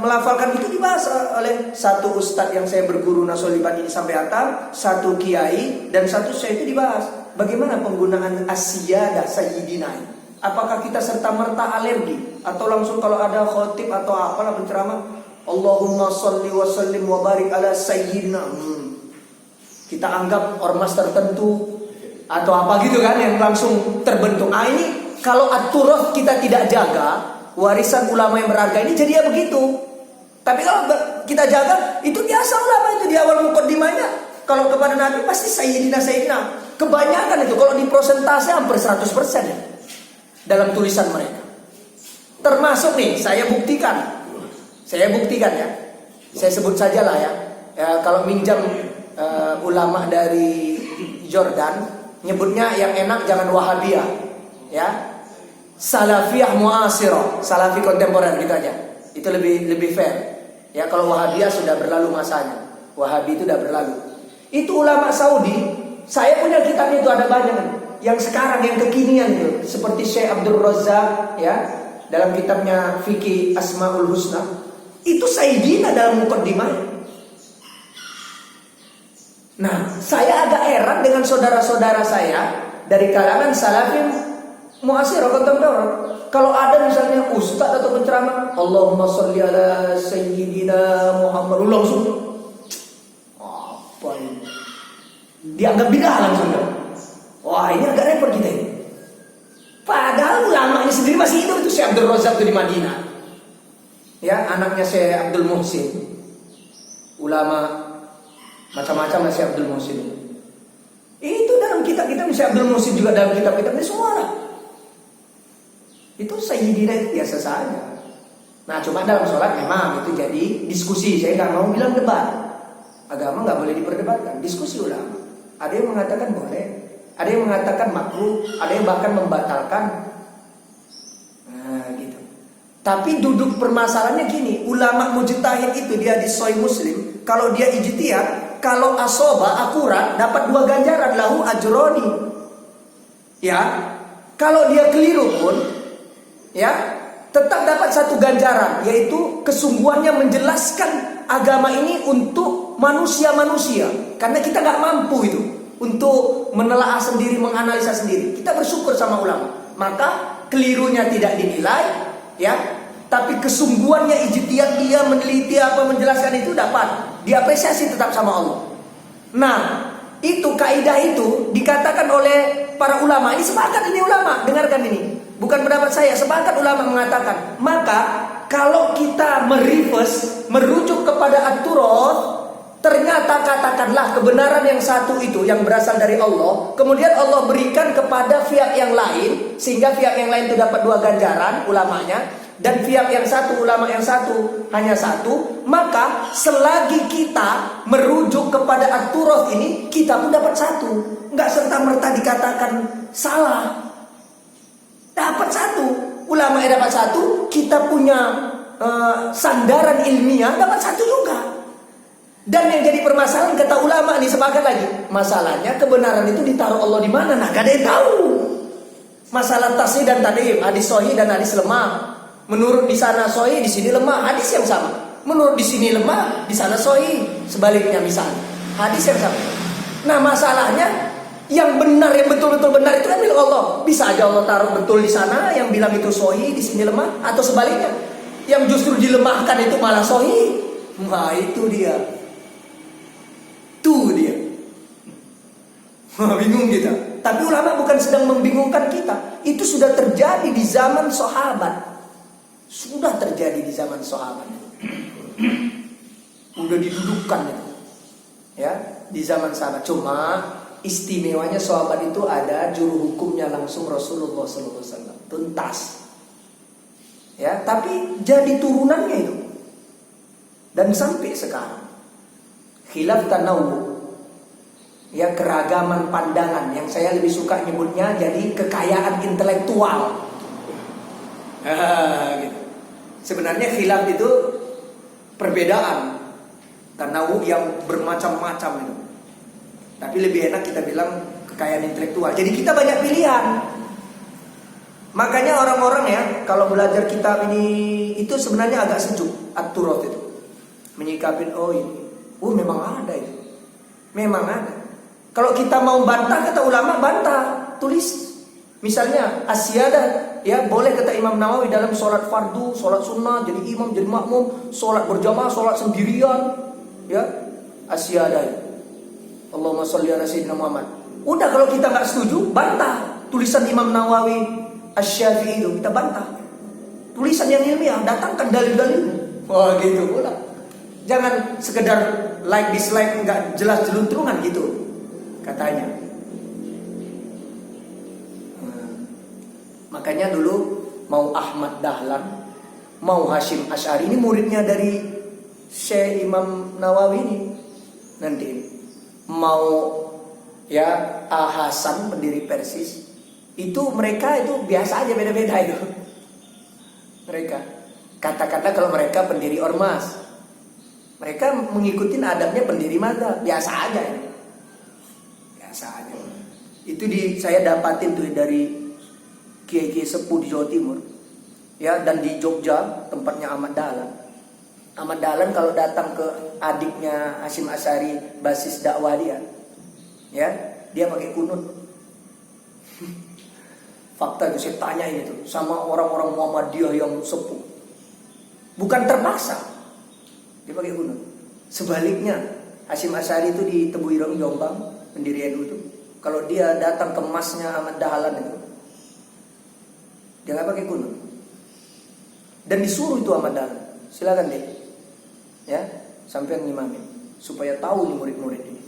melafalkan itu dibahas oleh 1 ustadz yang saya berguru Nashahul Ibad ini sampai atam, 1 kiai dan 1 syekh, itu dibahas bagaimana penggunaan as-siyadah, sayyidina. Apakah kita serta-merta alergi atau langsung kalau ada khotib atau apalah penceramah Allahumma sholli wa sallim wa barik ala sayyidina, kita anggap ormas tertentu atau apa gitu kan yang langsung terbentuk. Ini kalau at-turath kita tidak jaga, warisan ulama yang berharga ini, jadi ya begitu. Tapi kalau kita jaga, itu biasa ulama itu di awal muqaddimahnya. Kalau kepada Nabi pasti sayyidina, sayyidina. Kebanyakan itu kalau di persentase hampir 100% ya, dalam tulisan mereka. Termasuk nih, saya buktikan ya. Saya sebut saja lah ya. Kalau minjam ulama dari Jordan, nyebutnya yang enak jangan Wahabiyah, ya. Salafiyah muasirah, salafi kontemporer, gitu aja. Itu lebih fair. Ya, kalau Wahabiyah sudah berlalu masanya. Wahabi itu sudah berlalu. Itu ulama Saudi, saya punya kitab itu ada banyak. yang sekarang, yang kekinian itu, seperti Syekh Abdul Razak ya, dalam kitabnya Fikih Asmaul Husna, itu Sayyidina dalam mukaddimah. Nah, saya agak heran dengan saudara-saudara saya dari kalangan salafin muasirah kontemporer. Kalau ada misalnya ustaz atau penceramah, Allahumma sholli ala Sayyidina Muhammad, langsung apa ini? Dianggap bidah langsung. Wah, ini agak repot kita ini. Padahal ulamanya sendiri masih hidup, itu Syekh Abdul Razak itu di Madinah. Ya, anaknya Syekh Abdul Muhsin. Ulama macam-macam Syekh Abdul Muhsin. Itu dalam kitab-kitab Syekh Abdul Muhsin juga dalam kitab-kitabnya semua lah. Itu Sayyidina itu biasa saja. Nah, cuma dalam sholat memang itu jadi diskusi. Saya nggak mau bilang debat. Agama nggak boleh diperdebatkan. Diskusi ulama. Ada yang mengatakan boleh, ada yang mengatakan makruh, ada yang bahkan membatalkan. Nah, gitu. Tapi duduk permasalahannya gini, ulama mujtahid itu dia di Sahih Muslim, kalau dia ijtihad, kalau asoba akurat dapat 2 ganjaran, lahu ajroni. Ya. Kalau dia keliru pun ya, tetap dapat 1 ganjaran, yaitu kesungguhannya menjelaskan agama ini untuk manusia-manusia. Karena kita nggak mampu itu untuk menelaah sendiri, menganalisa sendiri. Kita bersyukur sama ulama. Maka kelirunya tidak dinilai, ya. Tapi kesungguhannya ijtihad dia meneliti apa, menjelaskan itu dapat diapresiasi tetap sama Allah. Nah, itu kaidah itu dikatakan oleh para ulama. Ini sepakat ini ulama, dengarkan ini. Bukan pendapat saya, sepakat ulama mengatakan, maka kalau kita merujuk kepada at-turath, ternyata katakanlah kebenaran yang satu itu yang berasal dari Allah, kemudian Allah berikan kepada pihak yang lain, sehingga pihak yang lain itu dapat 2 ganjaran ulamanya, dan pihak yang satu, ulama yang satu hanya 1, maka selagi kita merujuk kepada at-turath ini, kita pun dapat 1. Enggak serta-merta dikatakan salah. Dapat 1, ulama yang dapat 1, kita punya sandaran ilmiah dapat 1 juga. Dan yang jadi permasalahan kata ulama nih, sepakat lagi, masalahnya kebenaran itu ditaruh Allah di mana? Nah, gak ada yang tahu. Masalah tasih dan tadif, hadis sahih dan hadis lemah. Menurut di sana sahih, di sini lemah, hadis yang sama. Menurut di sini lemah, di sana sahih. Sebaliknya misalnya, hadis yang sama. Nah, masalahnya yang benar, yang betul-betul benar itu kan milik Allah. Bisa aja Allah taruh betul di sana, yang bilang itu sahih, di sini lemah, atau sebaliknya. Yang justru dilemahkan itu malah sahih. Nah, itu dia. Tuh dia. Bingung kita. Tapi ulama bukan sedang membingungkan kita. Itu sudah terjadi di zaman sahabat. Sudah terjadi di zaman sahabat. Udah didudukkan itu. Ya, di zaman sahabat. Cuma istimewanya sahabat itu ada juru hukumnya langsung Rasulullah SAW. Tuntas. Ya, tapi jadi turunannya itu. Dan sampai sekarang khilaf tanawu, ya, keragaman pandangan, yang saya lebih suka nyebutnya jadi kekayaan intelektual. Gitu. Sebenarnya khilaf itu perbedaan tanawu yang bermacam-macam itu. Tapi lebih enak kita bilang kekayaan intelektual. Jadi kita banyak pilihan. Makanya orang-orang ya, kalau belajar kitab ini itu sebenarnya agak sejuk, at-turath itu. Menyikapin ini. Memang ada itu. Memang ada. Kalau kita mau bantah, kata ulama, bantah, tulis. Misalnya asyadah, ya boleh kata Imam Nawawi dalam sholat fardu, sholat sunnah, jadi imam, jadi makmum, sholat berjamaah, sholat sendirian, ya asyadah. Allahumma sholli ala sayyidina Muhammad. Udah, kalau kita nggak setuju, bantah. Tulisan Imam Nawawi Asy-Syafi'i itu kita bantah. Tulisan yang ilmiah, datangkan dalil-dalil. Wah, gitu pula. Jangan sekedar like dislike nggak jelas jeluntrungan gitu katanya. Makanya dulu mau Ahmad Dahlan, mau Hashim Asy'ari, ini muridnya dari Syekh Imam Nawawi ini. Nanti mau ya Hasan pendiri Persis, itu mereka itu biasa aja, beda-beda itu. Mereka katakanlah kalau mereka pendiri ormas, mereka mengikuti adabnya pendiri mazhab, biasa aja ini. Biasa aja. Itu saya dapatin tuh dari kiai-kiai sepuh di Jawa Timur. Ya, dan di Jogja tempatnya Ahmad Dahlan. Ahmad Dahlan kalau datang ke adiknya Hasyim Asy'ari, basis dakwah dia, ya, dia pakai kunut. Fakta itu saya tanya ini tuh sama orang-orang Muhammadiyah yang sepuh. Bukan terpaksa. Dia pakai kunut. Sebaliknya, Hasyim Asy'ari itu di Tebu Ireng Jombang, pendirian itu. Kalau dia datang ke masnya Ahmad Dahlan itu, dia nggak pakai kunut. Dan disuruh itu Ahmad Dahlan, silakan deh, ya, sampai ngimamin supaya tahu nih murid-murid ini.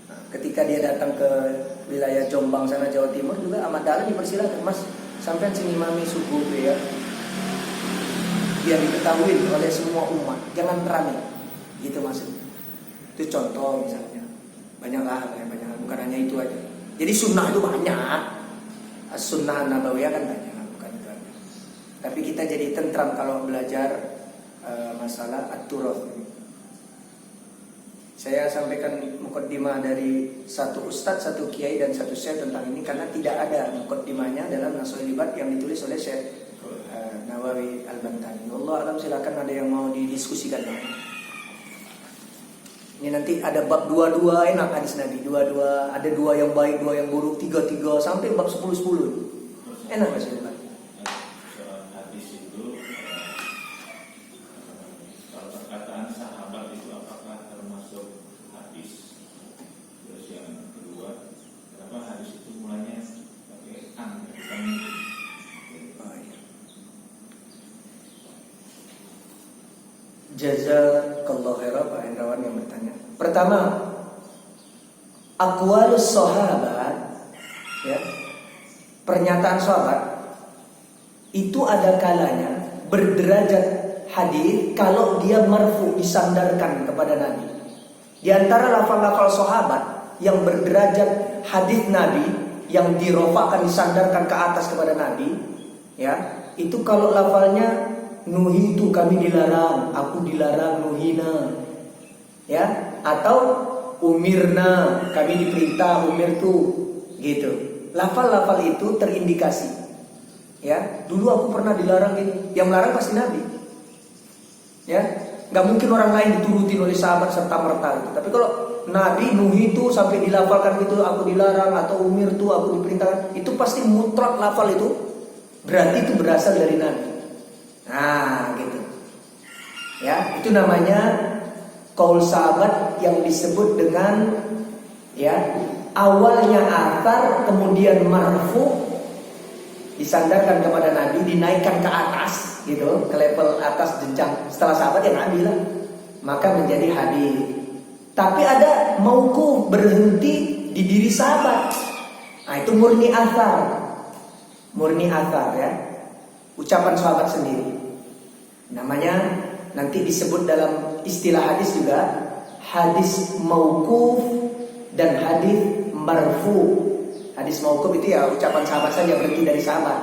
Nah, ketika dia datang ke wilayah Jombang sana Jawa Timur juga Ahmad Dahlan dipersilakan, Mas, sampai ngimami subuh ya, biar diketahui oleh semua umat, jangan rame, gitu maksudnya. Itu contoh misalnya, banyak bukan hanya itu aja. Jadi sunnah itu banyak, sunnah nabawiyah kan banyak. Tapi kita jadi tentram kalau belajar masalah at-turath. Saya sampaikan mukaddimah dari satu ustadz, satu kiai dan satu syekh tentang ini karena tidak ada mukaddimahnya dalam Nashul Ibad yang ditulis oleh Syekh Nawawi Al-Bantani. Allah alam, silakan ada yang mau didiskusikan. Ini nanti ada bab 22 enak hadis Nabi, 22, ada 2 yang baik, 2 yang buruk, 3 sampai bab 10. Enak Mas. Jazakallahu khairan Pak Hendrawan yang bertanya. Pertama, aqwalus sahabat, ya, pernyataan sahabat itu ada kalanya berderajat hadis kalau dia marfu, disandarkan kepada Nabi. Di antara lafal-lafal sahabat yang berderajat hadis Nabi yang dirofakkan, disandarkan ke atas kepada Nabi, ya, itu kalau lafalnya nuhitu, kami dilarang, aku dilarang, nuhina, ya, atau umirna, kami diperintah, umirtu, gitu. Lafal-lafal itu terindikasi, ya. Dulu aku pernah dilarang ini, yang melarang pasti Nabi, ya. Nggak mungkin orang lain diturutin oleh sahabat serta merta. Tapi kalau Nabi nuhitu sampai dilafalkan gitu, aku dilarang, atau umirtu, aku diperintahkan, itu pasti mutlak lafal itu, berarti itu berasal dari Nabi. Nah, gitu. Ya, itu namanya qaul sahabat yang disebut dengan, ya, awalnya athar, kemudian marfu, disandarkan kepada Nabi, dinaikkan ke atas, gitu, ke level atas jenjang setelah sahabat yang Nabi lah, maka menjadi hadis. Tapi ada mauquf, berhenti di diri sahabat. Nah, itu murni athar, ya. Ucapan sahabat sendiri. Namanya nanti disebut dalam istilah hadis juga hadis mauquf dan hadis marfu. Hadis mauquf itu ya ucapan sahabat saja, berhenti dari sahabat,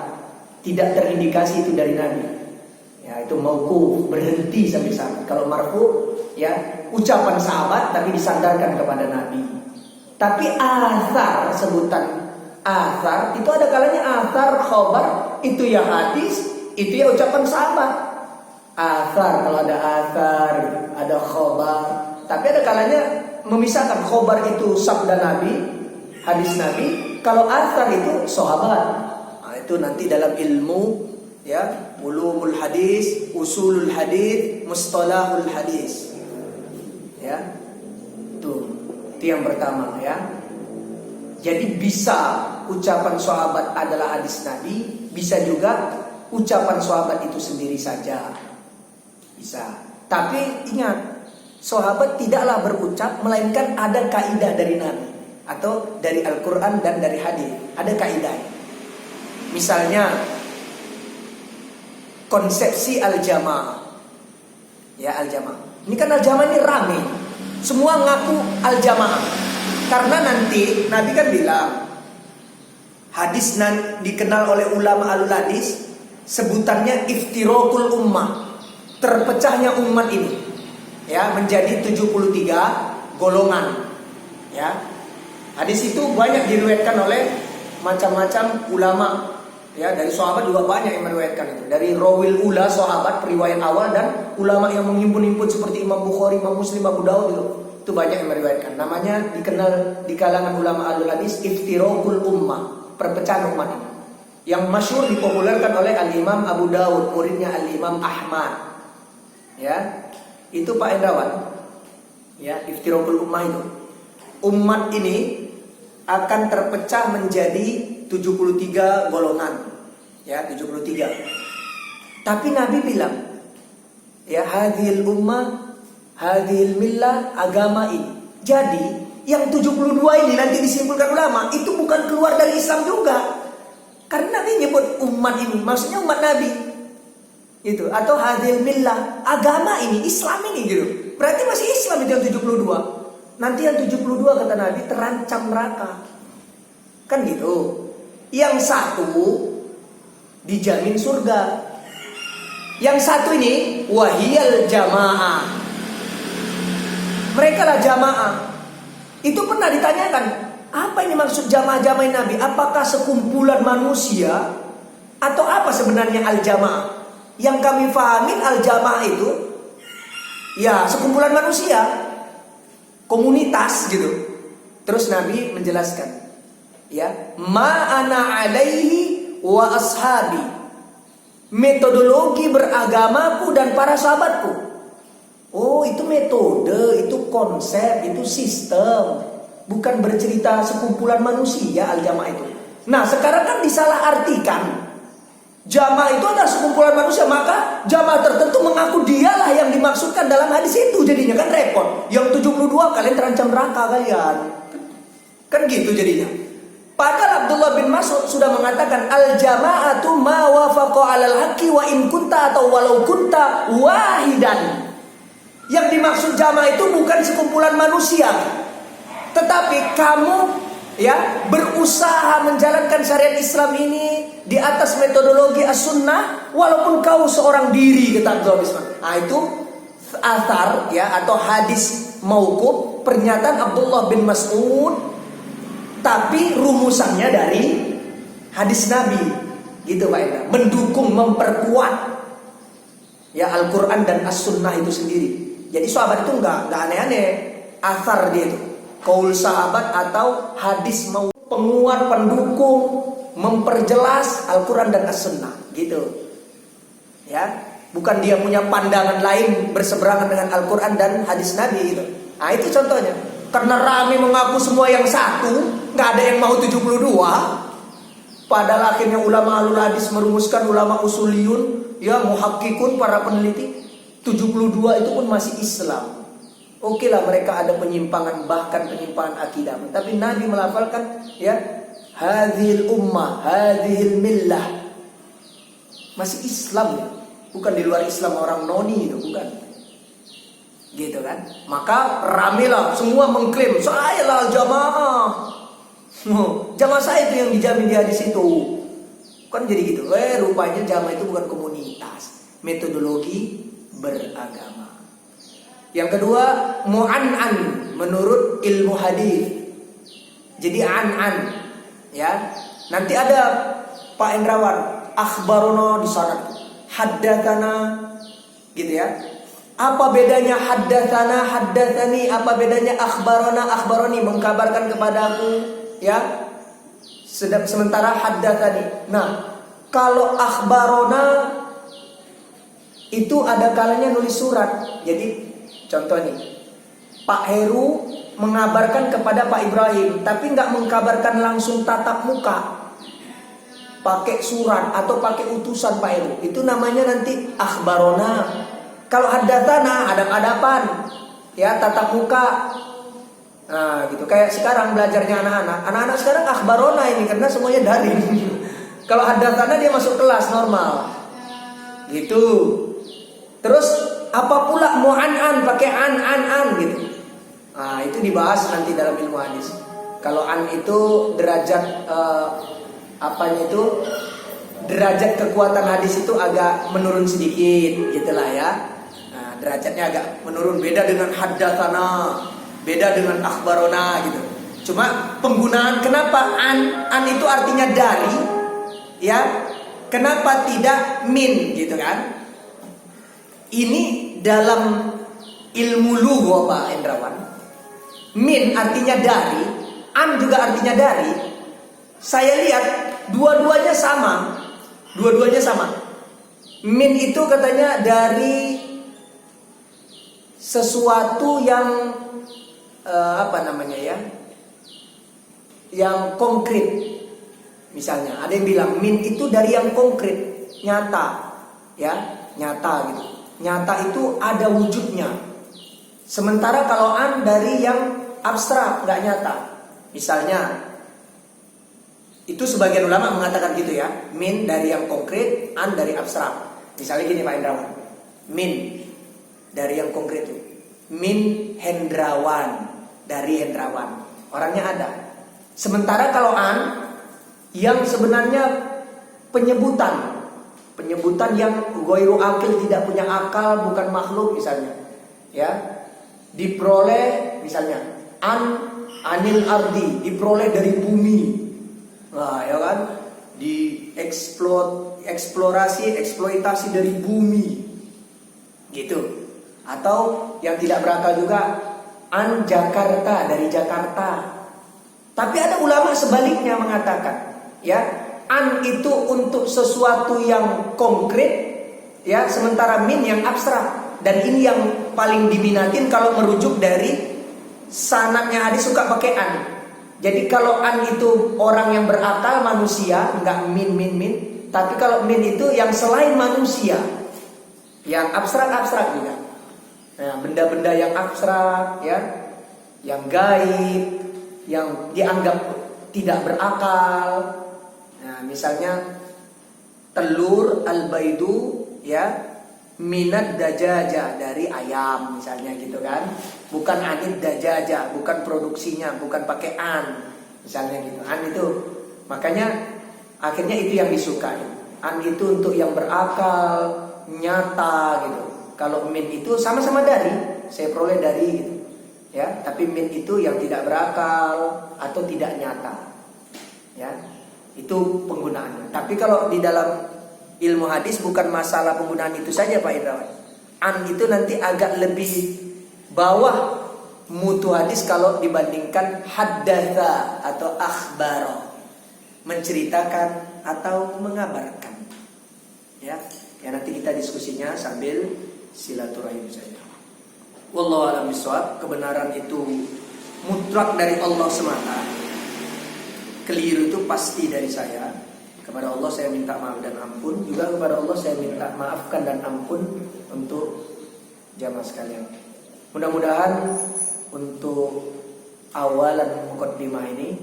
tidak terindikasi itu dari Nabi. Ya, itu mauquf, berhenti sampai sahabat. Kalau marfu, ya, ucapan sahabat tapi disandarkan kepada Nabi. Tapi athar, sebutan athar itu ada kalanya athar khobar, itu ya hadis, itu ya ucapan sahabat. Athar, kalau ada athar, ada khobar. Tapi ada kalanya memisahkan, khobar itu sabda Nabi, hadis Nabi. Kalau athar itu sahabat. Nah, itu nanti dalam ilmu, ya, ulumul hadis, usulul hadis, mustalahul hadis. Ya. Itu yang pertama, ya. Jadi bisa ucapan sahabat adalah hadis Nabi, bisa juga ucapan sahabat itu sendiri saja. Bisa. Tapi ingat, sahabat tidaklah berucap melainkan ada kaidah dari Nabi atau dari Al-Qur'an dan dari hadis. Ada kaidah. Misalnya konsepsi al-jamaah. Ya, al-jamaah. Ini kan al-jamaah ini rame. Semua ngaku al-jamaah. Karena nanti Nabi kan bilang, hadis dikenal oleh ulama alul hadis sebutannya iftiraqul ummah, terpecahnya umat ini, ya, menjadi 73 golongan, ya. Hadis itu banyak diriwayatkan oleh macam-macam ulama. Ya, dari sahabat juga banyak yang meriwayatkan itu. Dari rawil ula sahabat periwayat awal dan ulama yang menghimpun-himpun seperti Imam Bukhari, Imam Muslim, Abu Dawud itu banyak yang meriwayatkan. Namanya dikenal di kalangan ulama ahlul hadis iftiraqul ummah, perpecahan umat ini. Yang masyhur dipopulerkan oleh Al-Imam Abu Dawud, muridnya Al-Imam Ahmad. Ya. Itu Pak Hendrawan. Ya, iftiraqul ummah itu. Umat ini akan terpecah menjadi 73 golongan. Ya, 73. Tapi Nabi bilang, ya, hadhil ummah, hadhil millah, agama ini. Jadi, yang 72 ini nanti disimpulkan ulama, itu bukan keluar dari Islam juga. Karena Nabi nyebut umat ini, maksudnya umat Nabi. Itu, atau hadhil millah, agama ini, Islam ini gitu. Berarti masih Islam itu yang 72. Nanti yang 72 kata Nabi terancam neraka. Kan gitu. Yang satu dijamin surga. Yang satu ini wahiyal jamaah. Mereka lah jamaah. Itu pernah ditanyakan, apa ini maksud jamaah-jamaah Nabi? Apakah sekumpulan manusia atau apa sebenarnya al-jamaah? Yang kami fahamin al-jamaah itu ya sekumpulan manusia, komunitas gitu. Terus Nabi menjelaskan, ya, ma'ana alaihi wa ashabi, metodologi beragamaku dan para sahabatku. Oh, itu metode, itu konsep, itu sistem, bukan bercerita sekumpulan manusia al-jamaah itu. Nah, sekarang kan disalahartikan. Jamaah itu adalah sekumpulan manusia, maka jamaah tertentu mengaku dialah yang dimaksudkan dalam hadis itu. Jadinya kan repot. Yang 72 kalian terancam neraka kalian. Kan gitu jadinya. Padahal Abdullah bin Mas'ud sudah mengatakan al-jama'atu ma wafaqa 'alal haqqi wa in kunta atau walau kunta wahidan. Yang dimaksud jamaah itu bukan sekumpulan manusia, tetapi kamu ya berusaha menjalankan syariat Islam ini di atas metodologi as-sunnah walaupun kau seorang diri, kata Abdullah bin Mas'ud. Nah, itu athar ya atau hadis mauquf, pernyataan Abdullah bin Mas'ud, tapi rumusannya dari hadis Nabi, gitu Pak Enda. Mendukung, memperkuat ya Al-Quran dan As-Sunnah itu sendiri. Jadi sahabat itu nggak aneh-aneh, athar dia itu, kaul sahabat atau hadis mau penguat, pendukung, memperjelas Al-Quran dan As-Sunnah, gitu. Ya, bukan dia punya pandangan lain berseberangan dengan Al-Quran dan hadis Nabi gitu. Nah, itu contohnya. Karena rame mengaku semua yang satu, nggak ada yang mau 72. Padahal akhirnya ulama ahlul hadis merumuskan, ulama usuliyun, ya muhakkikun, para peneliti, 72 itu pun masih Islam. Oke lah mereka ada penyimpangan, bahkan penyimpangan akidah. Tapi Nabi melafalkan ya hadhil ummah, hadhil millah, masih Islam ya. Bukan di luar Islam orang noni itu, bukan. Gitu kan. Maka ramelah semua mengklaim saya lah jamaah. Jamaah saya itu yang dijamin di hadis itu. Kan jadi gitu. Rupanya jamaah itu bukan komunitas, metodologi beragama. Yang kedua, mu'an'an menurut ilmu hadis. Jadi an ya. Nanti ada Pak Hendrawan, akhbarona di sana, haddatsana gitu ya. Apa bedanya haddatsana, haddatsani, apa bedanya akhbarona, akhbaroni, mengkabarkan kepadaku ya. Sementara haddatsani. Nah, kalau akhbarona itu ada kalanya nulis surat. Jadi contoh nih, Pak Heru mengabarkan kepada Pak Ibrahim, tapi nggak mengkabarkan langsung tatap muka, pakai surat atau pakai utusan Pak Heru. Itu namanya nanti akhbarona. Kalau haddatsana hadap-hadapan, ya tatap muka. Nah, gitu. Kayak sekarang belajarnya anak-anak sekarang akhbarona ini karena semuanya daring. Kalau haddatsana dia masuk kelas normal, gitu. Terus apa pula mu'an'an, pakai an gitu. Nah, itu dibahas nanti dalam ilmu hadis. Kalau an itu derajat apanya itu, derajat kekuatan hadis itu agak menurun sedikit, gitulah ya. Nah, derajatnya agak menurun, beda dengan haddatsana, beda dengan akhbarona gitu. Cuma penggunaan kenapa an itu artinya dari, ya. Kenapa tidak min gitu kan? Ini dalam ilmu lugha Pak Hendrawan. Min artinya dari, an juga artinya dari. Saya lihat dua-duanya sama. Dua-duanya sama. Min itu katanya dari sesuatu yang yang konkret. Misalnya ada yang bilang min itu dari yang konkret, nyata, ya, nyata gitu. Nyata itu ada wujudnya. Sementara kalau an dari yang abstrak, nggak nyata. Misalnya, itu sebagian ulama mengatakan gitu ya, min dari yang konkret, an dari abstrak. Misalnya gini Pak Hendrawan, min dari yang konkret itu, min Hendrawan, dari Hendrawan, orangnya ada. Sementara kalau an yang sebenarnya penyebutan yang ghairu akil, tidak punya akal, bukan makhluk misalnya, ya, diperoleh misalnya anil ardi, diperoleh dari bumi, nah ya kan, eksploitasi dari bumi gitu. Atau yang tidak berakal juga, an Jakarta, dari Jakarta. Tapi ada ulama sebaliknya mengatakan, ya, an itu untuk sesuatu yang konkret, ya, sementara min yang abstrak. Dan ini yang paling diminatin kalau merujuk dari sanadnya hadis suka pakai an. Jadi kalau an itu orang yang berakal, manusia, enggak min. Tapi kalau min itu yang selain manusia, yang abstrak juga. Nah, benda-benda yang abstrak, ya, yang gaib, yang dianggap tidak berakal. Nah, misalnya telur al-baidu, ya, minat dajaja, dari ayam misalnya gitu kan. Bukan anid dajaja, bukan produksinya, bukan pakai an. Misalnya gitu. An itu makanya akhirnya itu yang disukai. An itu untuk yang berakal, nyata gitu. Kalau min itu sama-sama dari, saya peroleh dari gitu. Ya, tapi min itu yang tidak berakal atau tidak nyata. Ya. Itu penggunaannya. Tapi kalau di dalam ilmu hadis bukan masalah penggunaan itu saja Pak Hendrawan. An itu nanti agak lebih bawah mutu hadis kalau dibandingkan haddatsa atau akhbaro, menceritakan atau mengabarkan. Ya nanti kita diskusinya sambil silaturahim saja. Wallahu a'lam bishawab. Kebenaran itu mutlak dari Allah semata. Keliru itu pasti dari saya. Kepada Allah saya minta maaf dan ampun. Juga kepada Allah saya minta maafkan dan ampun untuk jamaah sekalian. Mudah-mudahan untuk awalan muqaddimah ini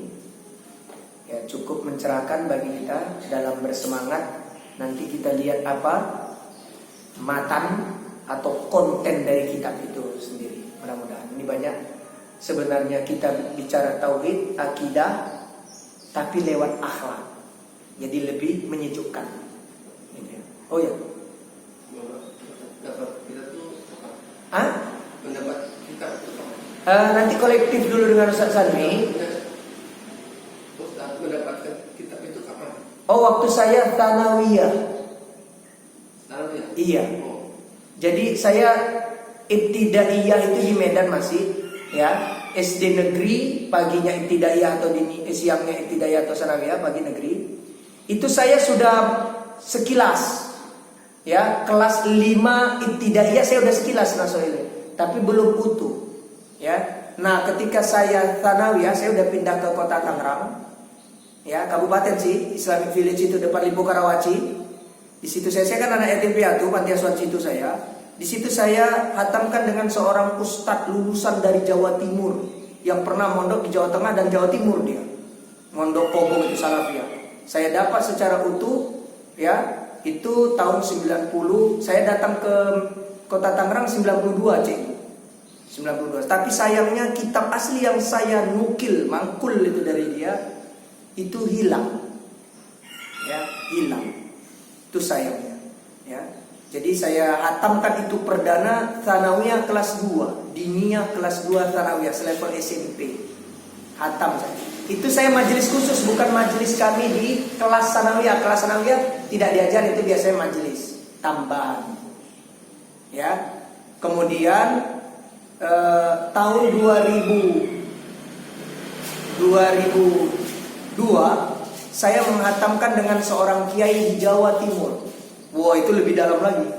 ya cukup mencerahkan bagi kita dalam bersemangat. Nanti kita lihat apa matan atau konten dari kitab itu sendiri. Mudah-mudahan ini banyak sebenarnya kita bicara tauhid, akidah, tapi lewat akhlak. Jadi lebih menyejukkan. Oh ya. Pendapat kita tuh apa? Pendapat kita itu nanti kolektif dulu dengan Ustaz Salmi. Ustaz mendapatkan kitab itu kapan? Oh, waktu saya Tsanawiyah. Tsanawiyah? Iya. Oh. Jadi saya ibtidaiyah itu di Medan masih, ya. SD negeri, paginya ibtidaiyah atau siangnya ibtidaiyah atau Tsanawiyah, pagi negeri. Itu saya sudah sekilas, ya, kelas 5 ibtidaiyah saya sudah sekilas nasoilnya, tapi belum utuh, ya. Nah, ketika saya Tsanawiyah, saya sudah pindah ke kota Tangerang, ya, kabupaten sih, Islamic Village itu depan Limpo Karawaci. Di situ saya kan anak yatim piatu, panti asuhan situ saya. Di situ saya hatamkan dengan seorang ustadz lulusan dari Jawa Timur yang pernah mondok di Jawa Tengah dan Jawa Timur dia. Mondok Pogo itu Salafiyah. Saya dapat secara utuh, ya, itu tahun 90. Saya datang ke kota Tangerang 92, cek. 92. Tapi sayangnya kitab asli yang saya mangkul itu dari dia itu hilang. Ya, hilang. Itu sayangnya, ya. Jadi saya hatamkan itu perdana Tsanawiyah kelas 2, diniyah kelas 2 Tsanawiyah selevel SMP. Hatam saya. Itu saya majelis khusus, bukan majelis kami di kelas sanawiyah. Kelas sanawiyah tidak diajar, itu biasanya majelis tambahan. Ya. Kemudian tahun 2002 saya menghatamkan dengan seorang kiai di Jawa Timur. Wah, itu lebih dalam lagi.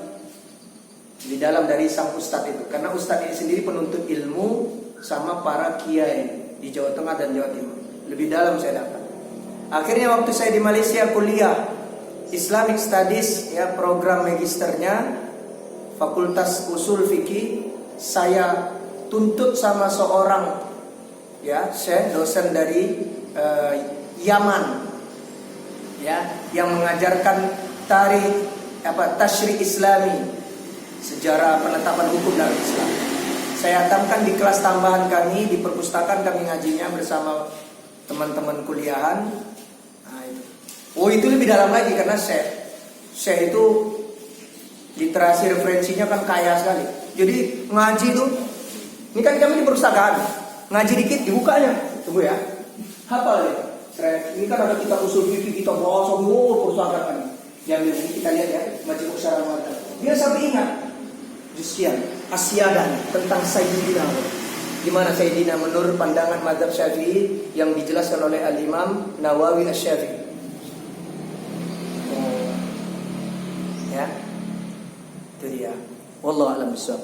Lebih dalam dari sang ustadz itu. Karena ustadz ini sendiri penuntut ilmu sama para kiai di Jawa Tengah dan Jawa Timur. Lebih dalam saya dapat. Akhirnya waktu saya di Malaysia kuliah Islamic Studies, ya, program magisternya Fakultas Usul Fikih, saya tuntut sama seorang, ya, syekh dosen dari Yaman, ya, yang mengajarkan tasyri' Islami, sejarah penetapan hukum dalam Islam. Saya hatamkan di kelas tambahan kami di perpustakaan, kami ngajinya bersama teman-teman kuliahan. Nah, itu. Oh, itu lebih dalam lagi karena syekh itu literasi referensinya kan kaya sekali. Jadi ngaji itu, ini kan kami di perpustakaan, ngaji dikit dibukanya, tunggu ya, hafal ya. Ini kan ada kitab usul fikih, kita bawa semua perpustakaan ini. Yang ini kita lihat ya, Majmu' Syarah Muwatta. Dia sampai ingat Juskian Asyadan tentang Sayyidina, di mana Sayyidina menurut pandangan mazhab Syafi'i yang dijelaskan oleh Al-Imam Nawawi Asy-Syafi'i. Ya. Itu dia. Wallahu a'lam bishawab.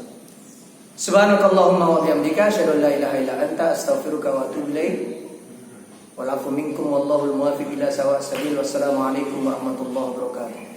Subhanakallahumma wa bihamdika asyhadu an la ilaha illa anta astaghfiruka wa atubu ilaik. Wal 'afwu minkum wallahu al-muwaffiq ila sawa'is sabil. Wassalamu alaikum warahmatullahi wabarakatuh.